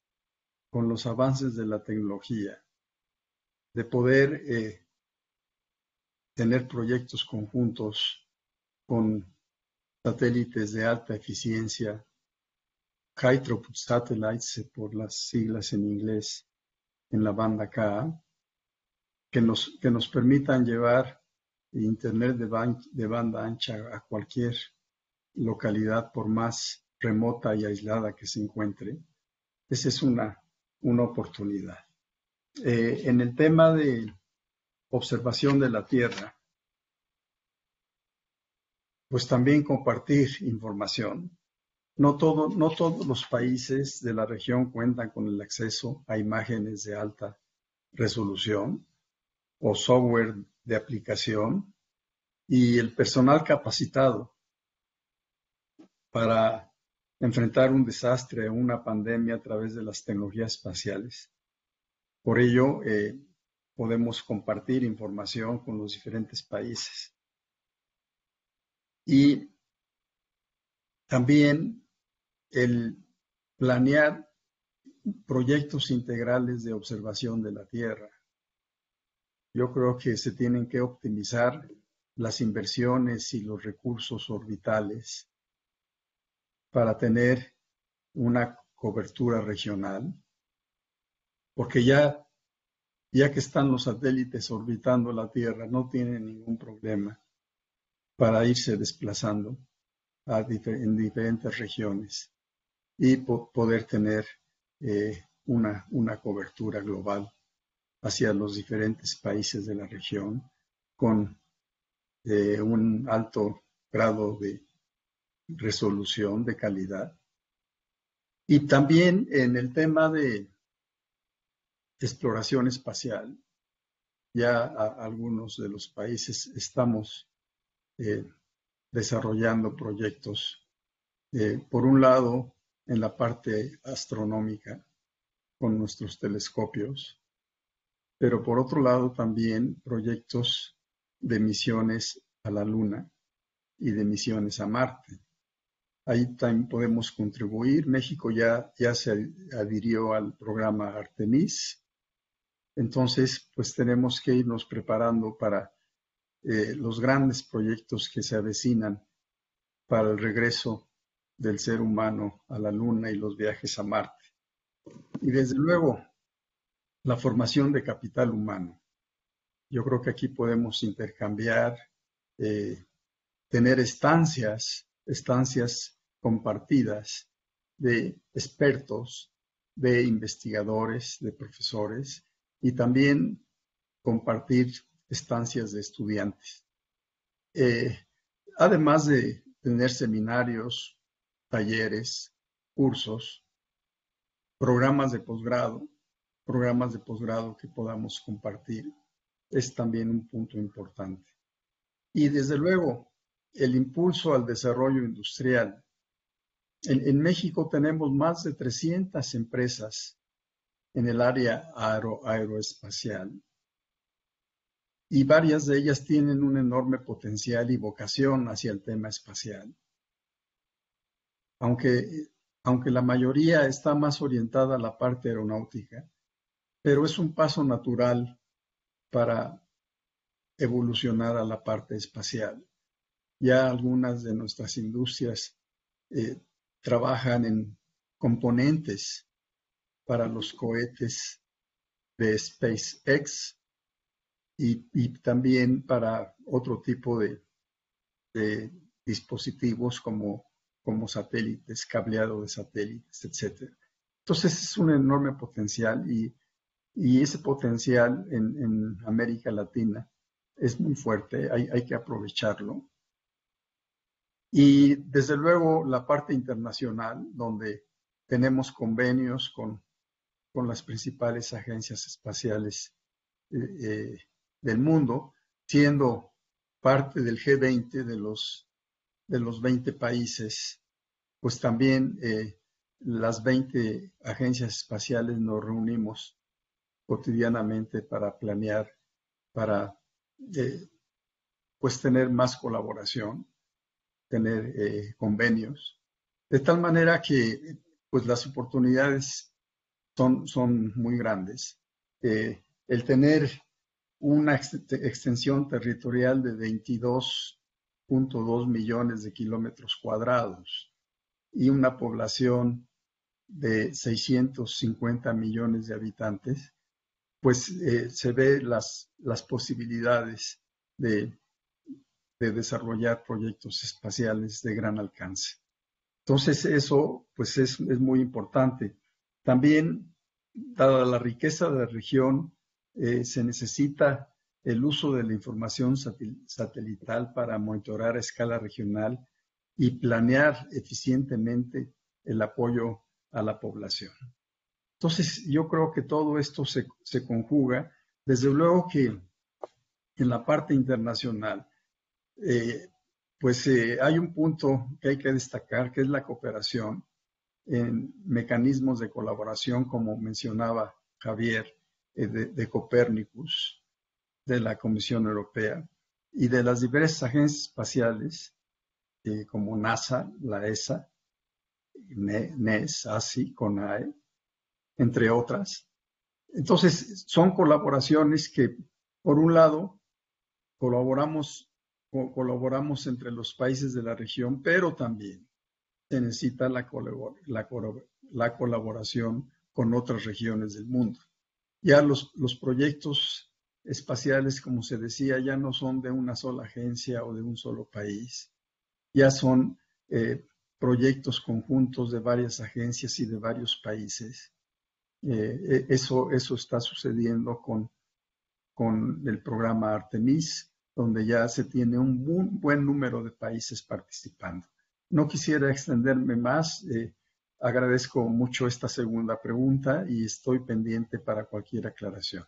con los avances de la tecnología, de poder tener proyectos conjuntos con satélites de alta eficiencia, High Throughput Satellites, por las siglas en inglés, en la banda Ka, que nos permitan llevar Internet de banda ancha a cualquier localidad, por más remota y aislada que se encuentre. Esa es una oportunidad. En el tema de observación de la Tierra, pues también compartir información. No todos los países de la región cuentan con el acceso a imágenes de alta resolución o software de aplicación y el personal capacitado para enfrentar un desastre o una pandemia a través de las tecnologías espaciales. Por ello, podemos compartir información con los diferentes países. Y también el planear proyectos integrales de observación de la Tierra. Yo creo que se tienen que optimizar las inversiones y los recursos orbitales para tener una cobertura regional, porque ya que están los satélites orbitando la Tierra, no tienen ningún problema para irse desplazando en diferentes regiones y poder tener una cobertura global hacia los diferentes países de la región con un alto grado de resolución, de calidad. Y también en el tema de exploración espacial, ya algunos de los países estamos desarrollando proyectos, por un lado, en la parte astronómica, con nuestros telescopios, pero por otro lado también proyectos de misiones a la Luna y de misiones a Marte. Ahí también podemos contribuir. México ya se adhirió al programa Artemis. Entonces, pues tenemos que irnos preparando para los grandes proyectos que se avecinan para el regreso del ser humano a la Luna y los viajes a Marte. Y desde luego, la formación de capital humano. Yo creo que aquí podemos intercambiar, tener estancias compartidas de expertos, de investigadores, de profesores, y también compartir estancias de estudiantes. Además de tener seminarios, talleres, cursos, programas de posgrado que podamos compartir, es también un punto importante. Y desde luego, el impulso al desarrollo industrial. En México tenemos más de 300 empresas en el área aeroespacial y varias de ellas tienen un enorme potencial y vocación hacia el tema espacial. Aunque la mayoría está más orientada a la parte aeronáutica, pero es un paso natural para evolucionar a la parte espacial. Ya algunas de nuestras industrias trabajan en componentes para los cohetes de SpaceX y también para otro tipo de dispositivos como satélites, cableado de satélites, etc. Entonces es un enorme potencial y ese potencial en América Latina es muy fuerte, hay que aprovecharlo. Y desde luego la parte internacional, donde tenemos convenios con las principales agencias espaciales del mundo, siendo parte del G20 de los 20 países, pues también las 20 agencias espaciales nos reunimos cotidianamente para planear, para pues tener más colaboración, tener convenios, de tal manera que pues las oportunidades son muy grandes. El tener una extensión territorial de 22.2 millones de kilómetros cuadrados y una población de 650 millones de habitantes, pues se ve las posibilidades de desarrollar proyectos espaciales de gran alcance. Entonces eso pues es muy importante. También, dada la riqueza de la región, se necesita el uso de la información satelital para monitorar a escala regional y planear eficientemente el apoyo a la población. Entonces, yo creo que todo esto se conjuga. Desde luego que en la parte internacional, hay un punto que hay que destacar, que es la cooperación en mecanismos de colaboración, como mencionaba Javier, de Copernicus, de la Comisión Europea y de las diversas agencias espaciales, como NASA, la ESA, NES, ASI, CONAE, entre otras. Entonces, son colaboraciones que, por un lado, colaboramos entre los países de la región, pero también se necesita la colaboración con otras regiones del mundo. Ya los proyectos espaciales, como se decía, ya no son de una sola agencia o de un solo país, ya son proyectos conjuntos de varias agencias y de varios países. Eso está sucediendo con el programa Artemis, donde ya se tiene un buen número de países participando. No quisiera extenderme más. Agradezco mucho esta segunda pregunta y estoy pendiente para cualquier aclaración.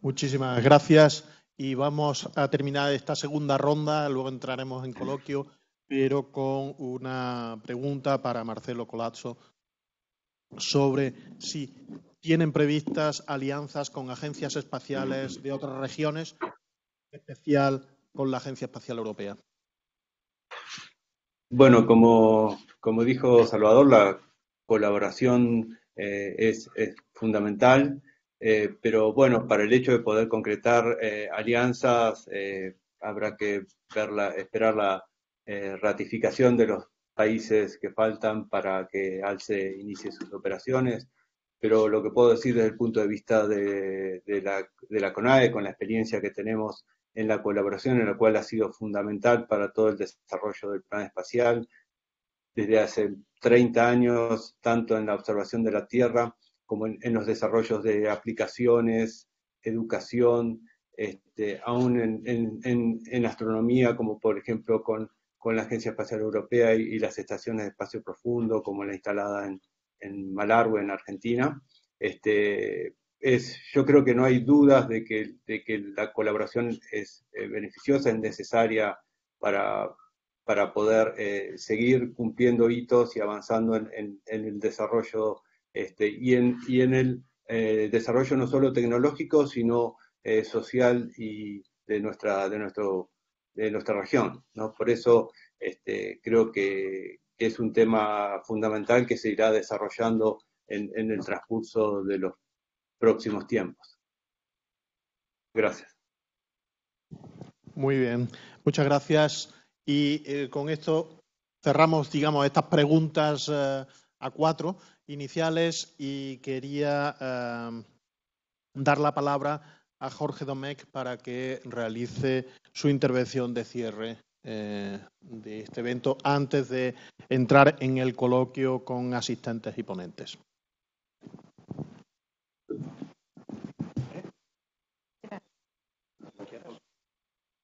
Muchísimas gracias y vamos a terminar esta segunda ronda, luego entraremos en coloquio, pero con una pregunta para Marcelo Colazzo sobre si tienen previstas alianzas con agencias espaciales de otras regiones, en especial con la Agencia Espacial Europea. Bueno, como dijo Salvador, la colaboración es fundamental. Pero bueno, para el hecho de poder concretar alianzas habrá que esperar la ratificación de los países que faltan para que ALCE inicie sus operaciones. Pero lo que puedo decir desde el punto de vista de la CONAE, con la experiencia que tenemos en la colaboración, en la cual ha sido fundamental para todo el desarrollo del plan espacial, desde hace 30 años, tanto en la observación de la Tierra, como en los desarrollos de aplicaciones, educación, aún en astronomía, como por ejemplo con la Agencia Espacial Europea y las estaciones de espacio profundo, como la instalada en Malargüe, en Argentina. Yo creo que no hay dudas de que la colaboración es beneficiosa, es necesaria para poder seguir cumpliendo hitos y avanzando en el desarrollo y en el desarrollo no solo tecnológico, sino social y de nuestra región, ¿no? Por eso creo que es un tema fundamental que se irá desarrollando en el transcurso de los próximos tiempos. Gracias. Muy bien, muchas gracias. Y con esto cerramos, digamos, estas preguntas a 4 iniciales y quería dar la palabra a Jorge Domecq para que realice su intervención de cierre de este evento antes de entrar en el coloquio con asistentes y ponentes.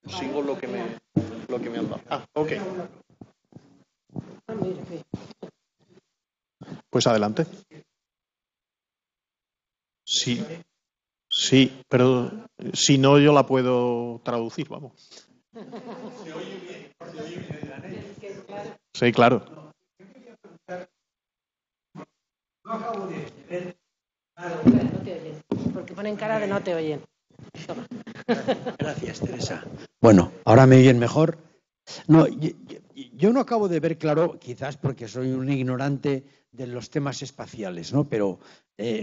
Sigo lo que me han dado. Ah, ok. Pues adelante. Sí, pero si no yo la puedo traducir, vamos. ¿Se oye bien? Sí, claro. No acabo de ver. No te oyen, porque ponen cara de no te oyen. Toma. Gracias, Teresa. Bueno, ahora me oyen mejor. No, yo no acabo de ver claro, quizás porque soy un ignorante de los temas espaciales, ¿no? Pero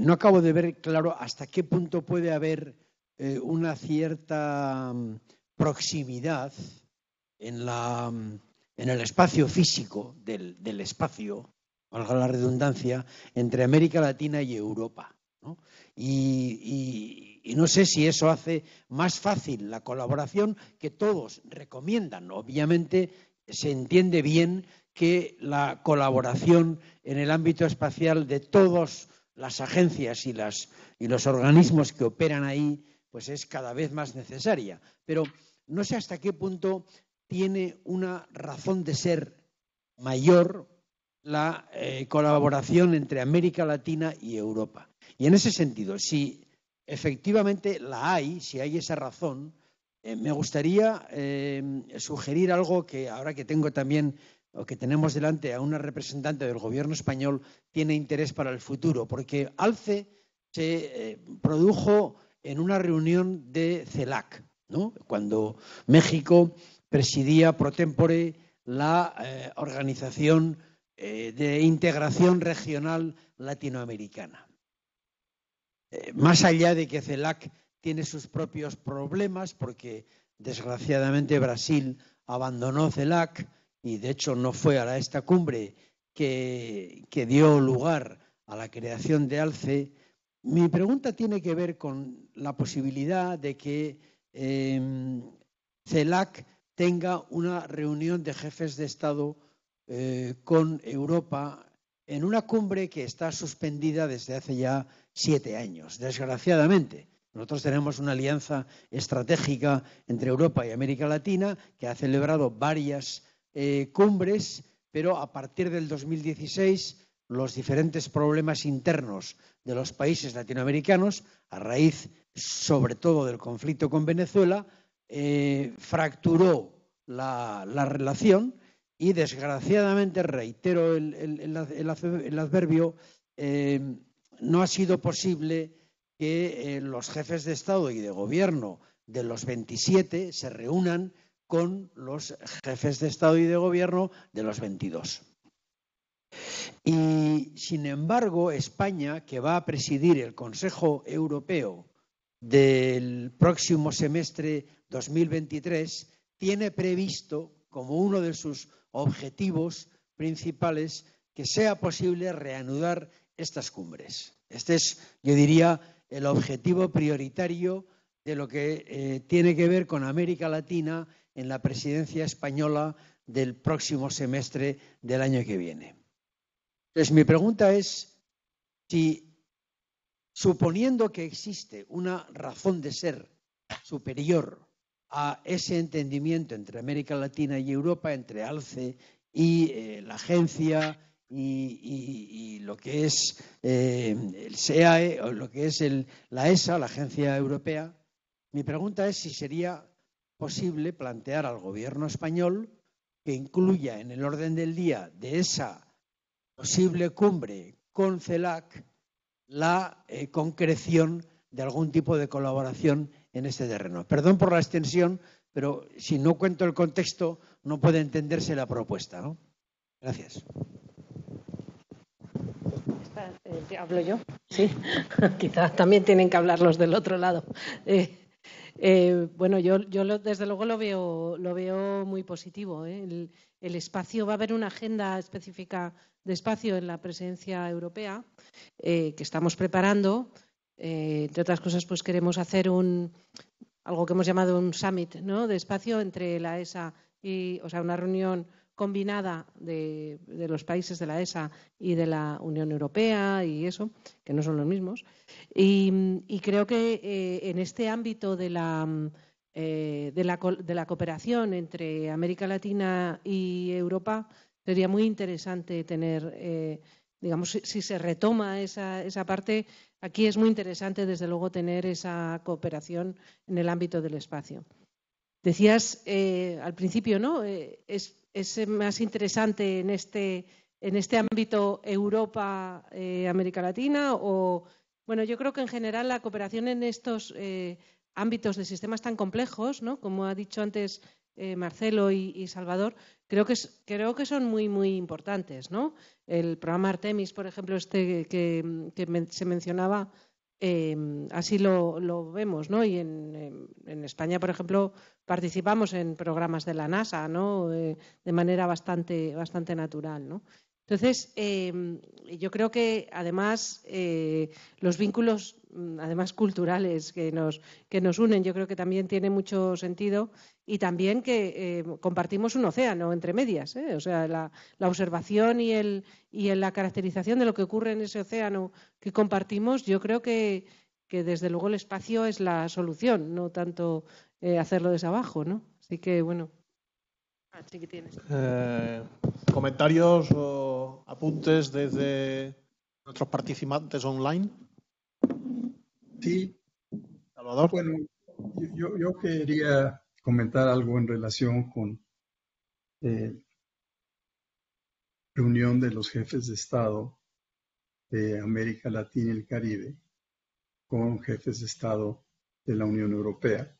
no acabo de ver claro hasta qué punto puede haber una cierta proximidad en el espacio físico del espacio, valga la redundancia, entre América Latina y Europa. ¿no? Y no sé si eso hace más fácil la colaboración, que todos recomiendan. Obviamente se entiende bien que la colaboración en el ámbito espacial de todas las agencias y los organismos que operan ahí pues es cada vez más necesaria. Pero no sé hasta qué punto tiene una razón de ser mayor la colaboración entre América Latina y Europa. Y en ese sentido, si efectivamente la hay, si hay esa razón, me gustaría sugerir algo que ahora que tengo también, o que tenemos delante a una representante del gobierno español, tiene interés para el futuro, porque ALCE se produjo en una reunión de CELAC, ¿no? Cuando México presidía pro tempore la Organización de Integración Regional Latinoamericana. Más allá de que CELAC tiene sus propios problemas, porque desgraciadamente Brasil abandonó CELAC y de hecho no fue a esta cumbre que dio lugar a la creación de ALCE, mi pregunta tiene que ver con la posibilidad de que CELAC tenga una reunión de jefes de Estado con Europa en una cumbre que está suspendida desde hace ya 7 años, desgraciadamente. Nosotros tenemos una alianza estratégica entre Europa y América Latina que ha celebrado varias cumbres, pero a partir del 2016 los diferentes problemas internos de los países latinoamericanos, a raíz sobre todo del conflicto con Venezuela, fracturó la relación y desgraciadamente, reitero el adverbio, no ha sido posible que los jefes de Estado y de Gobierno de los 27 se reúnan con los jefes de Estado y de Gobierno de los 22. Y, sin embargo, España, que va a presidir el Consejo Europeo del próximo semestre 2023, tiene previsto como uno de sus objetivos principales que sea posible reanudar estas cumbres. Este es, yo diría, el objetivo prioritario de lo que tiene que ver con América Latina en la presidencia española del próximo semestre del año que viene. Entonces, mi pregunta es si, suponiendo que existe una razón de ser superior a ese entendimiento entre América Latina y Europa, entre ALCE y la agencia y lo que es el SEAE o lo que es la ESA, la Agencia Europea, mi pregunta es si sería posible plantear al gobierno español que incluya en el orden del día de esa posible cumbre con CELAC la concreción de algún tipo de colaboración en este terreno. Perdón por la extensión, pero si no cuento el contexto no puede entenderse la propuesta, ¿no? Gracias. ¿Hablo yo? Sí, quizás también tienen que hablar los del otro lado. Bueno, yo desde luego lo veo muy positivo. El espacio, va a haber una agenda específica de espacio en la presidencia europea que estamos preparando. Entre otras cosas, pues queremos hacer algo que hemos llamado un summit, ¿no?, de espacio entre la ESA y, o sea, una reunión combinada de los países de la ESA y de la Unión Europea y eso, que no son los mismos. Y creo que en este ámbito de la cooperación entre América Latina y Europa sería muy interesante tener, digamos, si se retoma esa parte, aquí es muy interesante desde luego tener esa cooperación en el ámbito del espacio. Decías al principio, ¿no? Es más interesante en este ámbito Europa, América Latina, o bueno, yo creo que en general la cooperación en estos ámbitos de sistemas tan complejos, ¿no?, como ha dicho antes Marcelo y Salvador, creo que son muy, muy importantes, ¿no? El programa Artemis, por ejemplo, que se mencionaba, así lo vemos, ¿no? Y en España, por ejemplo, participamos en programas de la NASA, ¿no?, de manera bastante natural, ¿no? Entonces, yo creo que además los vínculos, además culturales que nos unen, yo creo que también tiene mucho sentido, y también que compartimos un océano entre medias, ¿eh? O sea, la observación y la caracterización de lo que ocurre en ese océano que compartimos, yo creo que desde luego el espacio es la solución, no tanto hacerlo desde abajo, ¿no? Así que, bueno. Así que tienes. ¿Comentarios o apuntes desde nuestros participantes online? Sí. Salvador. Bueno, yo quería comentar algo en relación con reunión de los jefes de Estado de América Latina y el Caribe con jefes de Estado de la Unión Europea.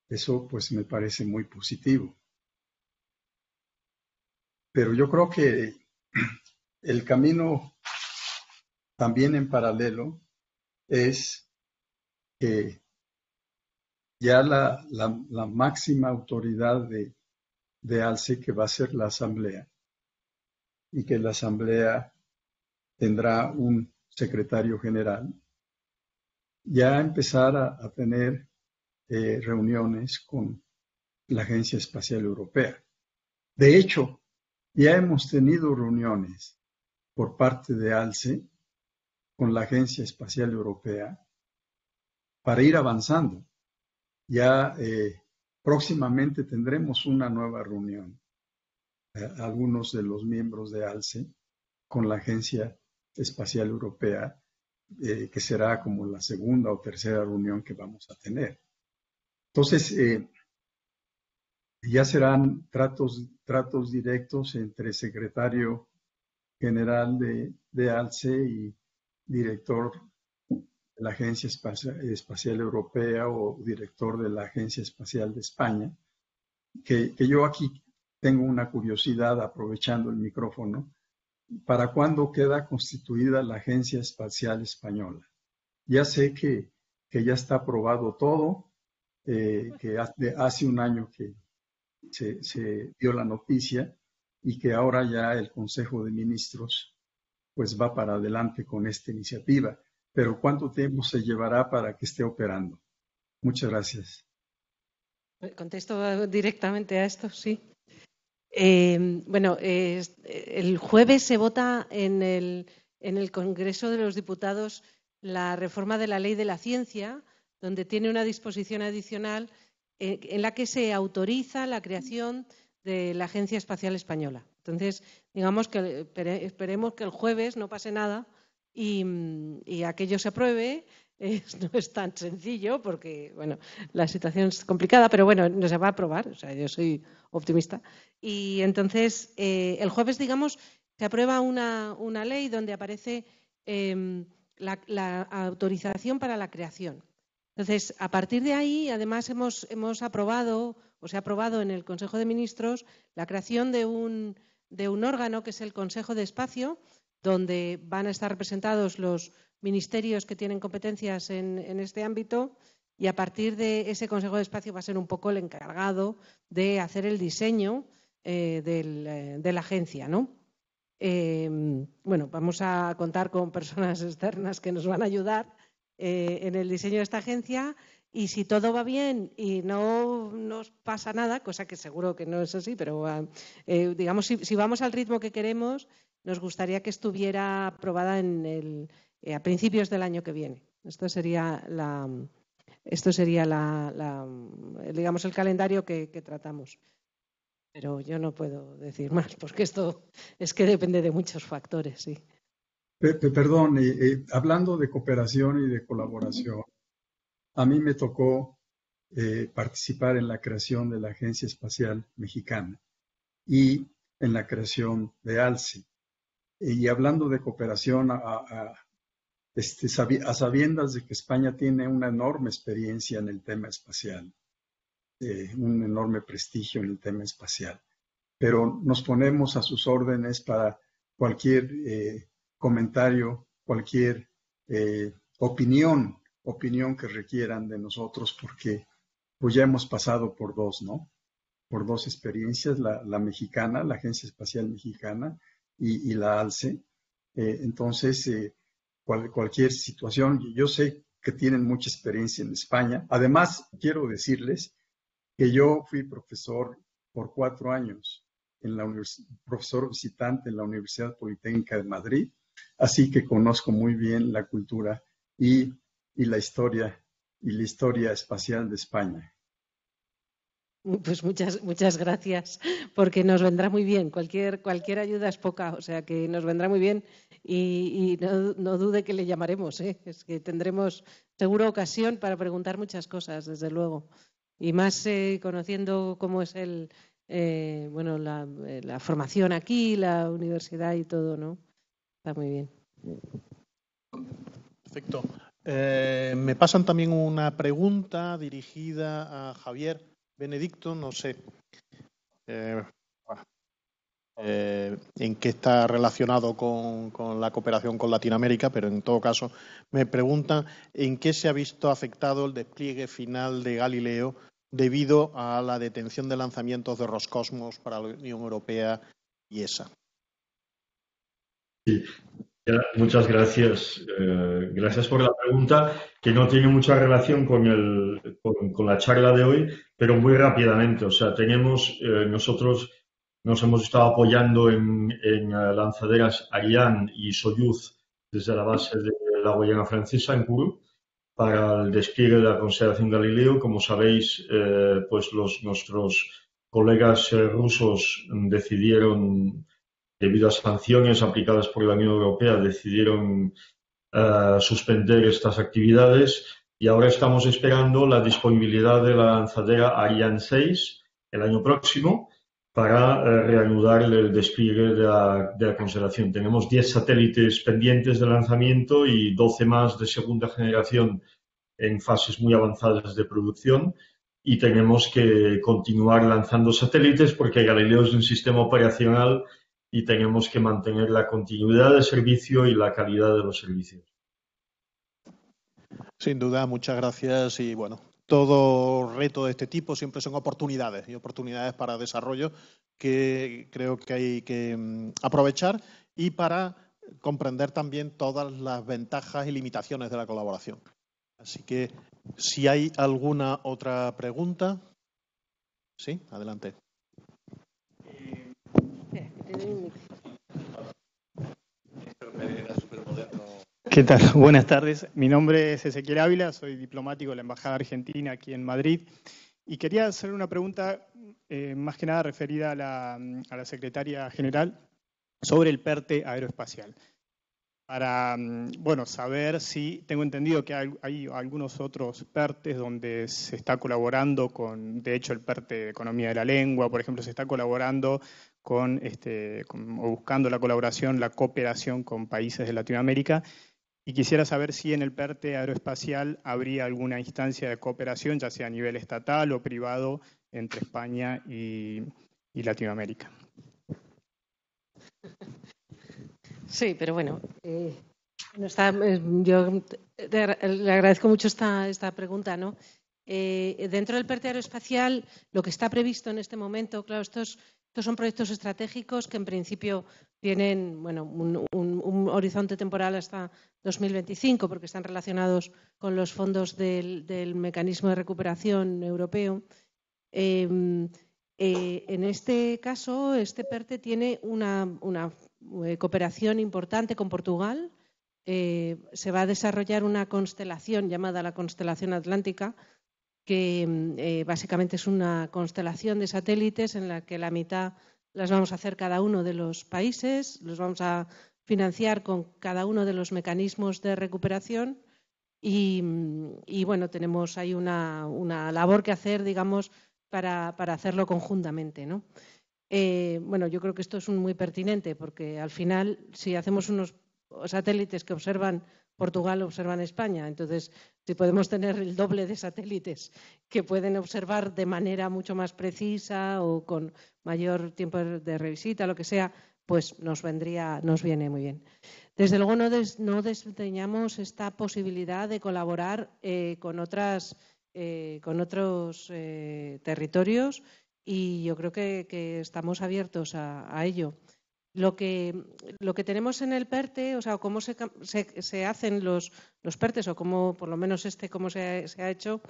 Eso pues me parece muy positivo. Pero yo creo que el camino también en paralelo es que ya la máxima autoridad de ALCE, que va a ser la Asamblea, y que la Asamblea tendrá un secretario general, ya empezar a tener reuniones con la Agencia Espacial Europea. De hecho, ya hemos tenido reuniones por parte de ALCE con la Agencia Espacial Europea para ir avanzando. Ya próximamente tendremos una nueva reunión, algunos de los miembros de ALCE con la Agencia Espacial Europea, que será como la segunda o tercera reunión que vamos a tener. Entonces, ya serán tratos directos entre secretario general de ALCE y director de la Agencia Espacial Europea o director de la Agencia Espacial de España, que yo aquí tengo una curiosidad, aprovechando el micrófono. ¿Para cuándo queda constituida la Agencia Espacial Española? Ya sé que ya está aprobado todo, que hace un año que se dio la noticia y que ahora ya el Consejo de Ministros pues va para adelante con esta iniciativa. Pero ¿cuánto tiempo se llevará para que esté operando? Muchas gracias. Contesto directamente a esto, sí. Bueno, el jueves se vota en el Congreso de los Diputados la reforma de la Ley de la Ciencia, donde tiene una disposición adicional en la que se autoriza la creación de la Agencia Espacial Española. Entonces, digamos que esperemos que el jueves no pase nada y aquello se apruebe. No es tan sencillo porque, bueno, la situación es complicada, pero bueno, no se va a aprobar, o sea, yo soy optimista. Y entonces, el jueves, digamos, se aprueba una ley donde aparece la autorización para la creación. Entonces, a partir de ahí, además, hemos aprobado, o se ha aprobado en el Consejo de Ministros, la creación de un órgano que es el Consejo de Espacio, donde van a estar representados los ministerios que tienen competencias en este ámbito, y a partir de ese Consejo de Espacio va a ser un poco el encargado de hacer el diseño de la agencia, ¿no? Bueno, vamos a contar con personas externas que nos van a ayudar en el diseño de esta agencia, y si todo va bien y no nos pasa nada, cosa que seguro que no es así, pero digamos, si vamos al ritmo que queremos, nos gustaría que estuviera aprobada a principios del año que viene. Esto sería digamos, el calendario que tratamos. Pero yo no puedo decir más, porque esto es que depende de muchos factores, sí. Perdón, hablando de cooperación y de colaboración, a mí me tocó participar en la creación de la Agencia Espacial Mexicana y en la creación de ALCE. Y hablando de cooperación, a sabiendas de que España tiene una enorme experiencia en el tema espacial, un enorme prestigio en el tema espacial, pero nos ponemos a sus órdenes para cualquier comentario, cualquier opinión que requieran de nosotros, porque pues ya hemos pasado por dos, ¿no? Por dos experiencias, la mexicana, la Agencia Espacial Mexicana, y la ALCE. Entonces, cualquier situación, yo sé que tienen mucha experiencia en España. Además, quiero decirles que yo fui profesor por 4 años, profesor visitante en la Universidad Politécnica de Madrid, así que conozco muy bien la cultura y la historia espacial de España. Pues muchas gracias, porque nos vendrá muy bien. Cualquier ayuda es poca, o sea que nos vendrá muy bien y no dude que le llamaremos. Es que tendremos seguro ocasión para preguntar muchas cosas, desde luego. Y más conociendo cómo es la formación aquí, la universidad y todo, ¿no? Está muy bien. Perfecto. Me pasan también una pregunta dirigida a Javier Benedicto, no sé en qué está relacionado con la cooperación con Latinoamérica, pero en todo caso me preguntan en qué se ha visto afectado el despliegue final de Galileo debido a la detención de lanzamientos de Roscosmos para la Unión Europea y ESA. Sí. Muchas gracias. Gracias por la pregunta, que no tiene mucha relación con la charla de hoy, pero muy rápidamente. O sea, nosotros nos hemos estado apoyando en lanzaderas Ariane y Soyuz desde la base de la Guayana Francesa en Kourou para el despliegue de la constelación Galileo. Como sabéis, pues nuestros colegas rusos decidieron, debido a sanciones aplicadas por la Unión Europea, decidieron suspender estas actividades y ahora estamos esperando la disponibilidad de la lanzadera Ariane 6 el año próximo para reanudar el despliegue de la constelación. Tenemos 10 satélites pendientes de lanzamiento y 12 más de segunda generación en fases muy avanzadas de producción. Y tenemos que continuar lanzando satélites porque Galileo es un sistema operacional y tenemos que mantener la continuidad de servicio y la calidad de los servicios. Sin duda, muchas gracias. Y bueno, todo reto de este tipo siempre son oportunidades y oportunidades para desarrollo que creo que hay que aprovechar y para comprender también todas las ventajas y limitaciones de la colaboración. Así que, si hay alguna otra pregunta. Sí, adelante. ¿Qué tal? Buenas tardes. Mi nombre es Ezequiel Ávila, soy diplomático de la Embajada Argentina aquí en Madrid. Y quería hacer una pregunta más que nada referida a la secretaria general sobre el PERTE aeroespacial. Para saber si, tengo entendido que hay algunos otros PERTES donde se está colaborando con, de hecho el PERTE de Economía de la Lengua, por ejemplo, se está colaborando o buscando la colaboración, la cooperación con países de Latinoamérica. Y quisiera saber si en el PERTE aeroespacial habría alguna instancia de cooperación, ya sea a nivel estatal o privado, entre España y Latinoamérica. Sí, pero bueno, yo le agradezco mucho esta pregunta, ¿no? Dentro del PERTE aeroespacial, lo que está previsto en este momento, claro, estos son proyectos estratégicos que en principio tienen un horizonte temporal hasta 2025, porque están relacionados con los fondos del mecanismo de recuperación europeo. En este caso, este PERTE tiene una cooperación importante con Portugal. Se va a desarrollar una constelación llamada la Constelación Atlántica, que básicamente es una constelación de satélites en la que la mitad las vamos a hacer cada uno de los países, los vamos a financiar con cada uno de los mecanismos de recuperación y tenemos ahí una labor que hacer, digamos, para hacerlo conjuntamente, ¿no? Yo creo que esto es muy pertinente porque al final, si hacemos unos satélites que observan Portugal, observan España. Entonces, si podemos tener el doble de satélites que pueden observar de manera mucho más precisa o con mayor tiempo de revisita, lo que sea, pues nos viene muy bien. Desde luego no desdeñamos esta posibilidad de colaborar con otros territorios y yo creo que estamos abiertos a ello. Lo que tenemos en el PERTE, o sea, cómo se hacen los PERTES, o cómo, por lo menos cómo se ha hecho,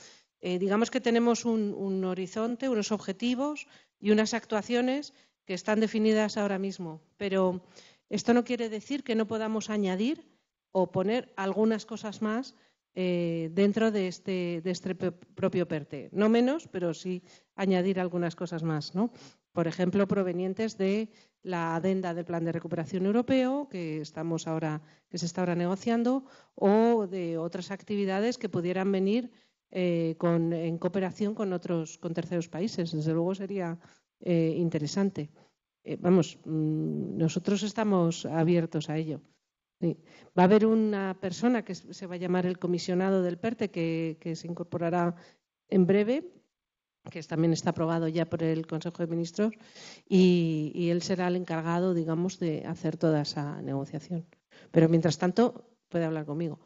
digamos que tenemos un horizonte, unos objetivos y unas actuaciones que están definidas ahora mismo. Pero esto no quiere decir que no podamos añadir o poner algunas cosas más dentro de este propio PERTE. No menos, pero sí añadir algunas cosas más, ¿no? Por ejemplo, provenientes de la adenda del Plan de Recuperación Europeo que se está ahora negociando, o de otras actividades que pudieran venir en cooperación con terceros países. Desde luego sería interesante. Nosotros estamos abiertos a ello. Sí. Va a haber una persona que se va a llamar el comisionado del PERTE que se incorporará en breve, que también está aprobado ya por el Consejo de Ministros, y él será el encargado, digamos, de hacer toda esa negociación. Pero mientras tanto puede hablar conmigo.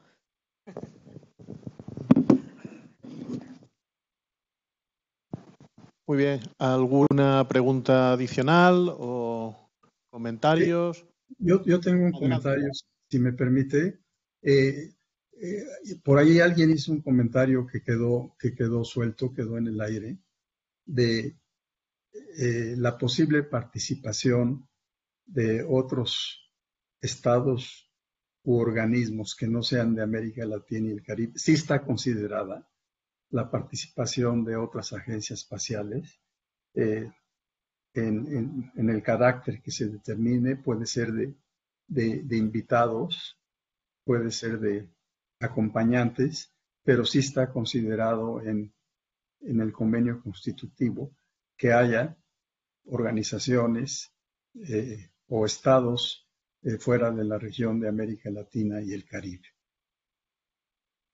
Muy bien. ¿Alguna pregunta adicional o comentarios? Yo tengo un comentario, si me permite. Por ahí alguien hizo un comentario que quedó suelto, quedó en el aire, de la posible participación de otros estados u organismos que no sean de América Latina y el Caribe. Sí está considerada la participación de otras agencias espaciales en el carácter que se determine. Puede ser de invitados, puede ser de acompañantes, pero sí está considerado en el convenio constitutivo que haya organizaciones o estados fuera de la región de América Latina y el Caribe.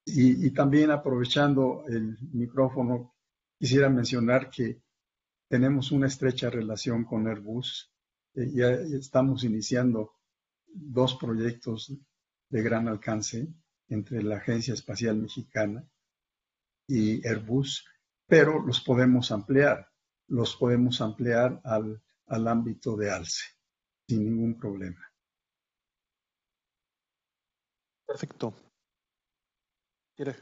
Y también, aprovechando el micrófono, quisiera mencionar que tenemos una estrecha relación con Airbus. Ya estamos iniciando 2 proyectos de gran alcance entre la Agencia Espacial Mexicana y Airbus, pero los podemos ampliar al ámbito de ALCE, sin ningún problema. Perfecto. ¿Quieres?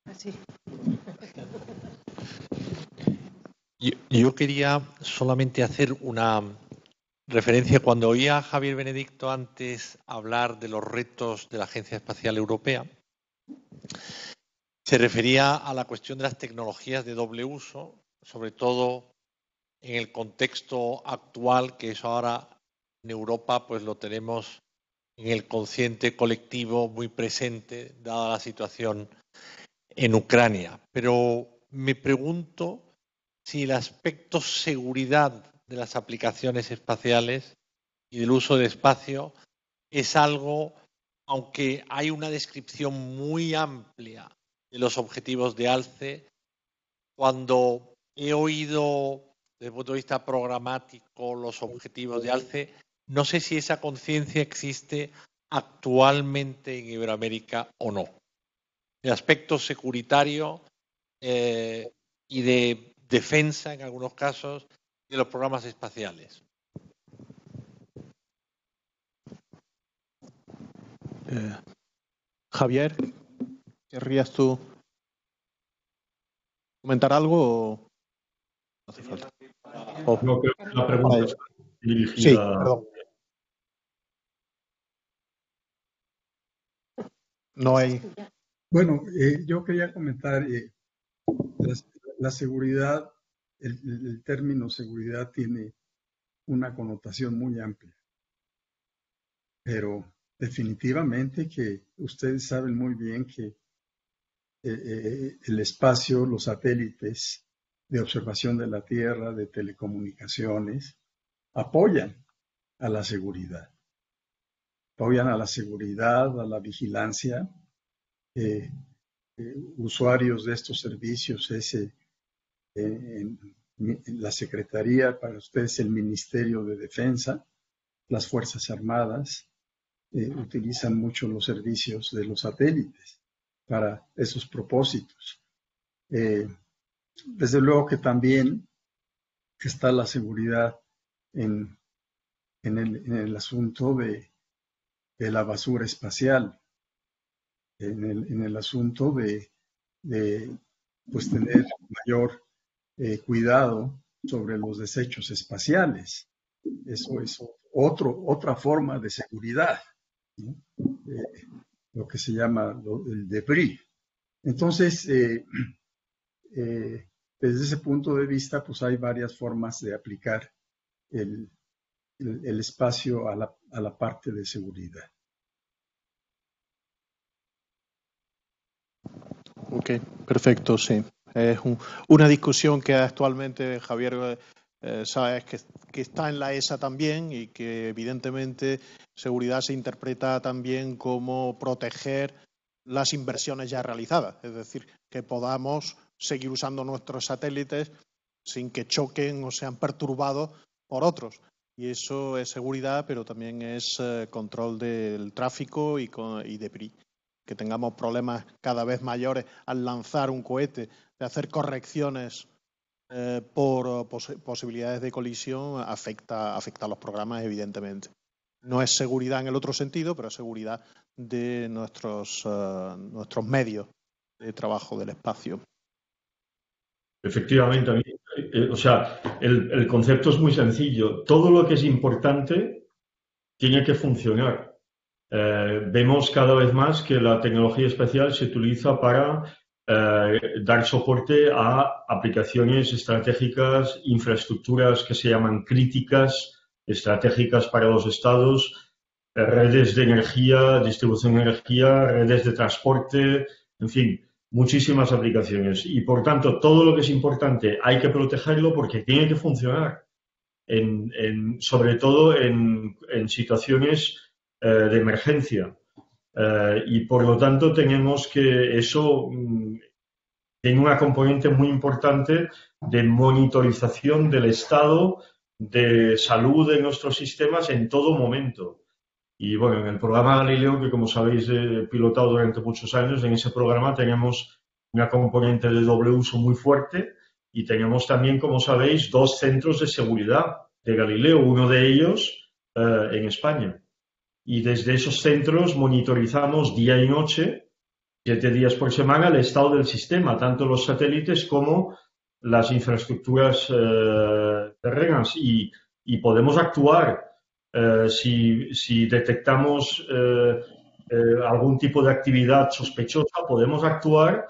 Así. Yo quería solamente hacer una referencia. Cuando oía a Javier Benedicto antes hablar de los retos de la Agencia Espacial Europea, se refería a la cuestión de las tecnologías de doble uso, sobre todo en el contexto actual, que eso ahora en Europa pues lo tenemos en el consciente colectivo muy presente, dada la situación en Ucrania. Pero me pregunto si el aspecto seguridad de las aplicaciones espaciales y del uso del espacio es algo, aunque hay una descripción muy amplia de los objetivos de ALCE, cuando he oído desde el punto de vista programático los objetivos de ALCE, no sé si esa conciencia existe actualmente en Iberoamérica o no. El aspecto securitario y de defensa, en algunos casos, de los programas espaciales. Javier, ¿querrías tú comentar algo o no hace falta? No, creo que la pregunta es dirigida. Sí, perdón. No hay. Bueno, yo quería comentar la seguridad. El término seguridad tiene una connotación muy amplia, pero definitivamente que ustedes saben muy bien que el espacio, los satélites de observación de la Tierra, de telecomunicaciones, apoyan a la seguridad. Apoyan a la seguridad, a la vigilancia. Usuarios de estos servicios en la Secretaría, para ustedes el Ministerio de Defensa, las Fuerzas Armadas, utilizan mucho los servicios de los satélites para esos propósitos. Desde luego que también está la seguridad en el asunto de la basura espacial, en el asunto de pues tener mayor cuidado sobre los desechos espaciales. Eso es otra forma de seguridad, ¿no? Lo que se llama el debris. Entonces, desde ese punto de vista, pues hay varias formas de aplicar el espacio a la parte de seguridad. Ok, perfecto, sí. Es una discusión que actualmente Javier sabe que está en la ESA también y que evidentemente seguridad se interpreta también como proteger las inversiones ya realizadas, es decir, que podamos seguir usando nuestros satélites sin que choquen o sean perturbados por otros. Y eso es seguridad, pero también es control del tráfico y debris. Que tengamos problemas cada vez mayores al lanzar un cohete, de hacer correcciones por posibilidades de colisión, afecta a los programas, evidentemente. No es seguridad en el otro sentido, pero es seguridad de nuestros medios de trabajo del espacio. Efectivamente, o sea, el concepto es muy sencillo. Todo lo que es importante tiene que funcionar. Vemos cada vez más que la tecnología espacial se utiliza para dar soporte a aplicaciones estratégicas, infraestructuras que se llaman críticas, estratégicas para los estados, redes de energía, distribución de energía, redes de transporte, en fin, muchísimas aplicaciones. Y por tanto, todo lo que es importante hay que protegerlo porque tiene que funcionar, sobre todo en situaciones de emergencia. Y por lo tanto tenemos que eso tiene una componente muy importante de monitorización del estado de salud de nuestros sistemas en todo momento. Y bueno, en el programa Galileo, que como sabéis he pilotado durante muchos años, en ese programa tenemos una componente de doble uso muy fuerte y tenemos también, como sabéis, 2 centros de seguridad de Galileo, uno de ellos en España. Y desde esos centros monitorizamos día y noche, 7 días por semana, el estado del sistema, tanto los satélites como las infraestructuras terrenas. Y podemos actuar si detectamos algún tipo de actividad sospechosa, podemos actuar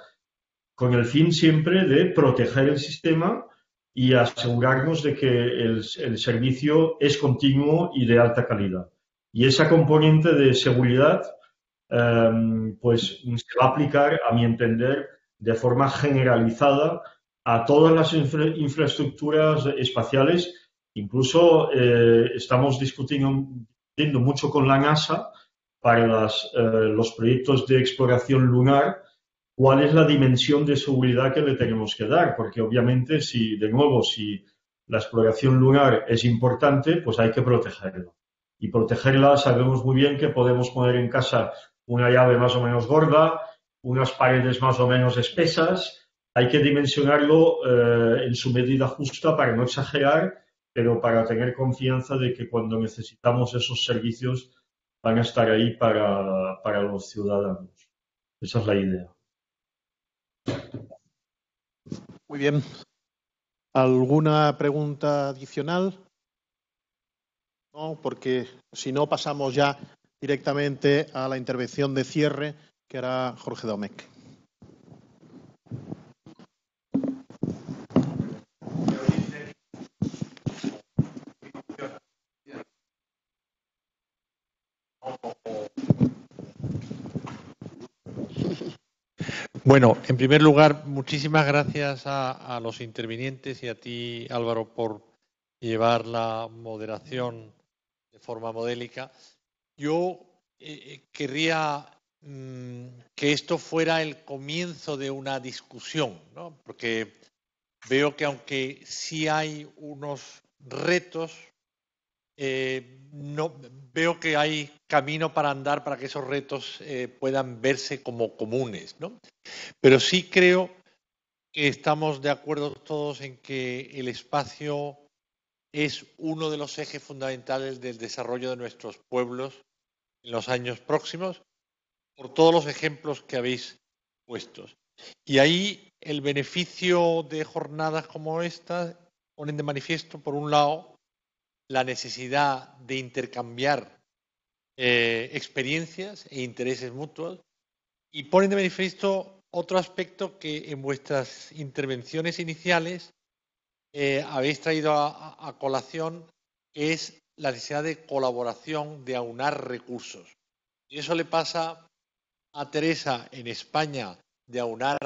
con el fin siempre de proteger el sistema y asegurarnos de que el servicio es continuo y de alta calidad. Y esa componente de seguridad pues se va a aplicar, a mi entender, de forma generalizada a todas las infraestructuras espaciales. Incluso estamos discutiendo mucho con la NASA para los proyectos de exploración lunar cuál es la dimensión de seguridad que le tenemos que dar, porque obviamente si la exploración lunar es importante, pues hay que protegerla. Y protegerla sabemos muy bien que podemos poner en casa una llave más o menos gorda, unas paredes más o menos espesas. Hay que dimensionarlo en su medida justa para no exagerar, pero para tener confianza de que cuando necesitamos esos servicios van a estar ahí para los ciudadanos. Esa es la idea. Muy bien. ¿Alguna pregunta adicional? No, porque si no pasamos ya directamente a la intervención de cierre que hará Jorge Domecq. Bueno, en primer lugar, muchísimas gracias a los intervinientes y a ti, Álvaro, por llevar la moderación de forma modélica. Yo querría que esto fuera el comienzo de una discusión, ¿no? Porque veo que aunque sí hay unos retos, no veo que hay camino para andar para que esos retos puedan verse como comunes, ¿no? Pero sí creo que estamos de acuerdo todos en que el espacio es uno de los ejes fundamentales del desarrollo de nuestros pueblos en los años próximos, por todos los ejemplos que habéis puesto. Y ahí el beneficio de jornadas como estas ponen de manifiesto, por un lado, la necesidad de intercambiar experiencias e intereses mutuos, y ponen de manifiesto otro aspecto que en vuestras intervenciones iniciales habéis traído a colación, que es la necesidad de colaboración, de aunar recursos. Y eso le pasa a Teresa en España, de aunar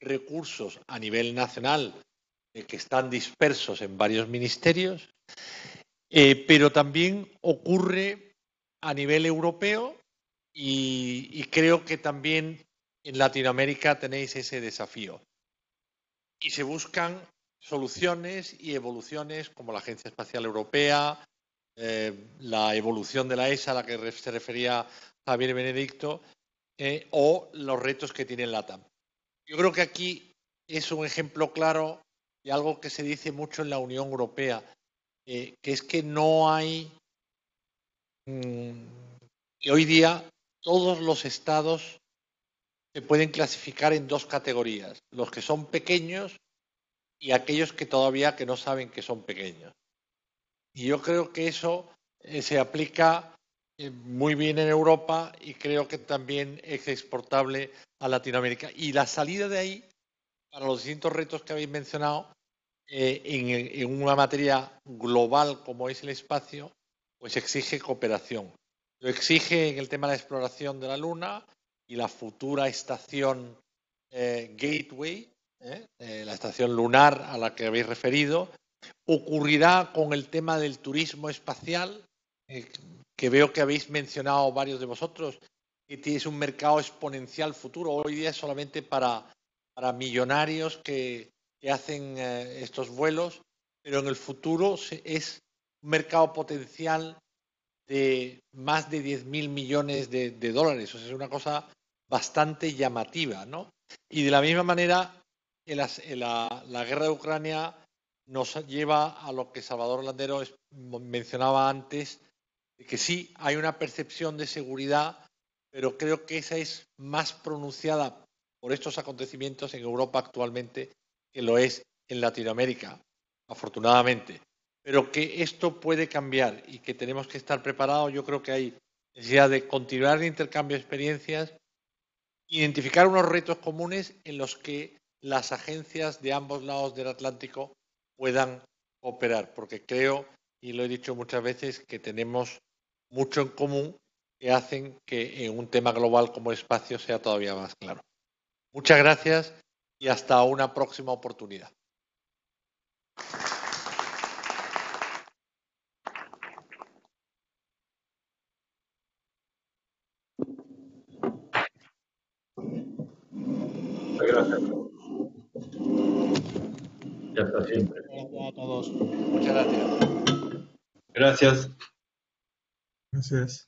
recursos a nivel nacional que están dispersos en varios ministerios, pero también ocurre a nivel europeo y creo que también en Latinoamérica tenéis ese desafío. Y se buscan soluciones y evoluciones como la Agencia Espacial Europea, la evolución de la ESA a la que se refería Javier Benedicto, o los retos que tiene el LATAM. Yo creo que aquí es un ejemplo claro de algo que se dice mucho en la Unión Europea, que es que no hay, que hoy día todos los estados se pueden clasificar en dos categorías, los que son pequeños y aquellos que todavía que no saben que son pequeños. Y yo creo que eso se aplica muy bien en Europa y creo que también es exportable a Latinoamérica. Y la salida de ahí, para los distintos retos que habéis mencionado, en una materia global como es el espacio, pues exige cooperación. Lo exige en el tema de la exploración de la Luna y la futura estación Gateway, la estación lunar a la que habéis referido. Ocurrirá con el tema del turismo espacial, que veo que habéis mencionado varios de vosotros, que es un mercado exponencial futuro. Hoy día es solamente para millonarios que hacen estos vuelos, pero en el futuro es un mercado potencial de más de 10.000 millones de dólares. O sea, es una cosa bastante llamativa, ¿no? Y de la misma manera, la guerra de Ucrania nos lleva a lo que Salvador Landero mencionaba antes, de que sí hay una percepción de seguridad, pero creo que esa es más pronunciada por estos acontecimientos en Europa actualmente que lo es en Latinoamérica, afortunadamente. Pero que esto puede cambiar y que tenemos que estar preparados. Yo creo que hay necesidad de continuar el intercambio de experiencias, identificar unos retos comunes en los que las agencias de ambos lados del Atlántico puedan operar, porque creo, y lo he dicho muchas veces, que tenemos mucho en común que hacen que en un tema global como el espacio sea todavía más claro. Muchas gracias y hasta una próxima oportunidad. Gracias. Y hasta siempre. Gracias a todos. Muchas gracias. Gracias. Gracias.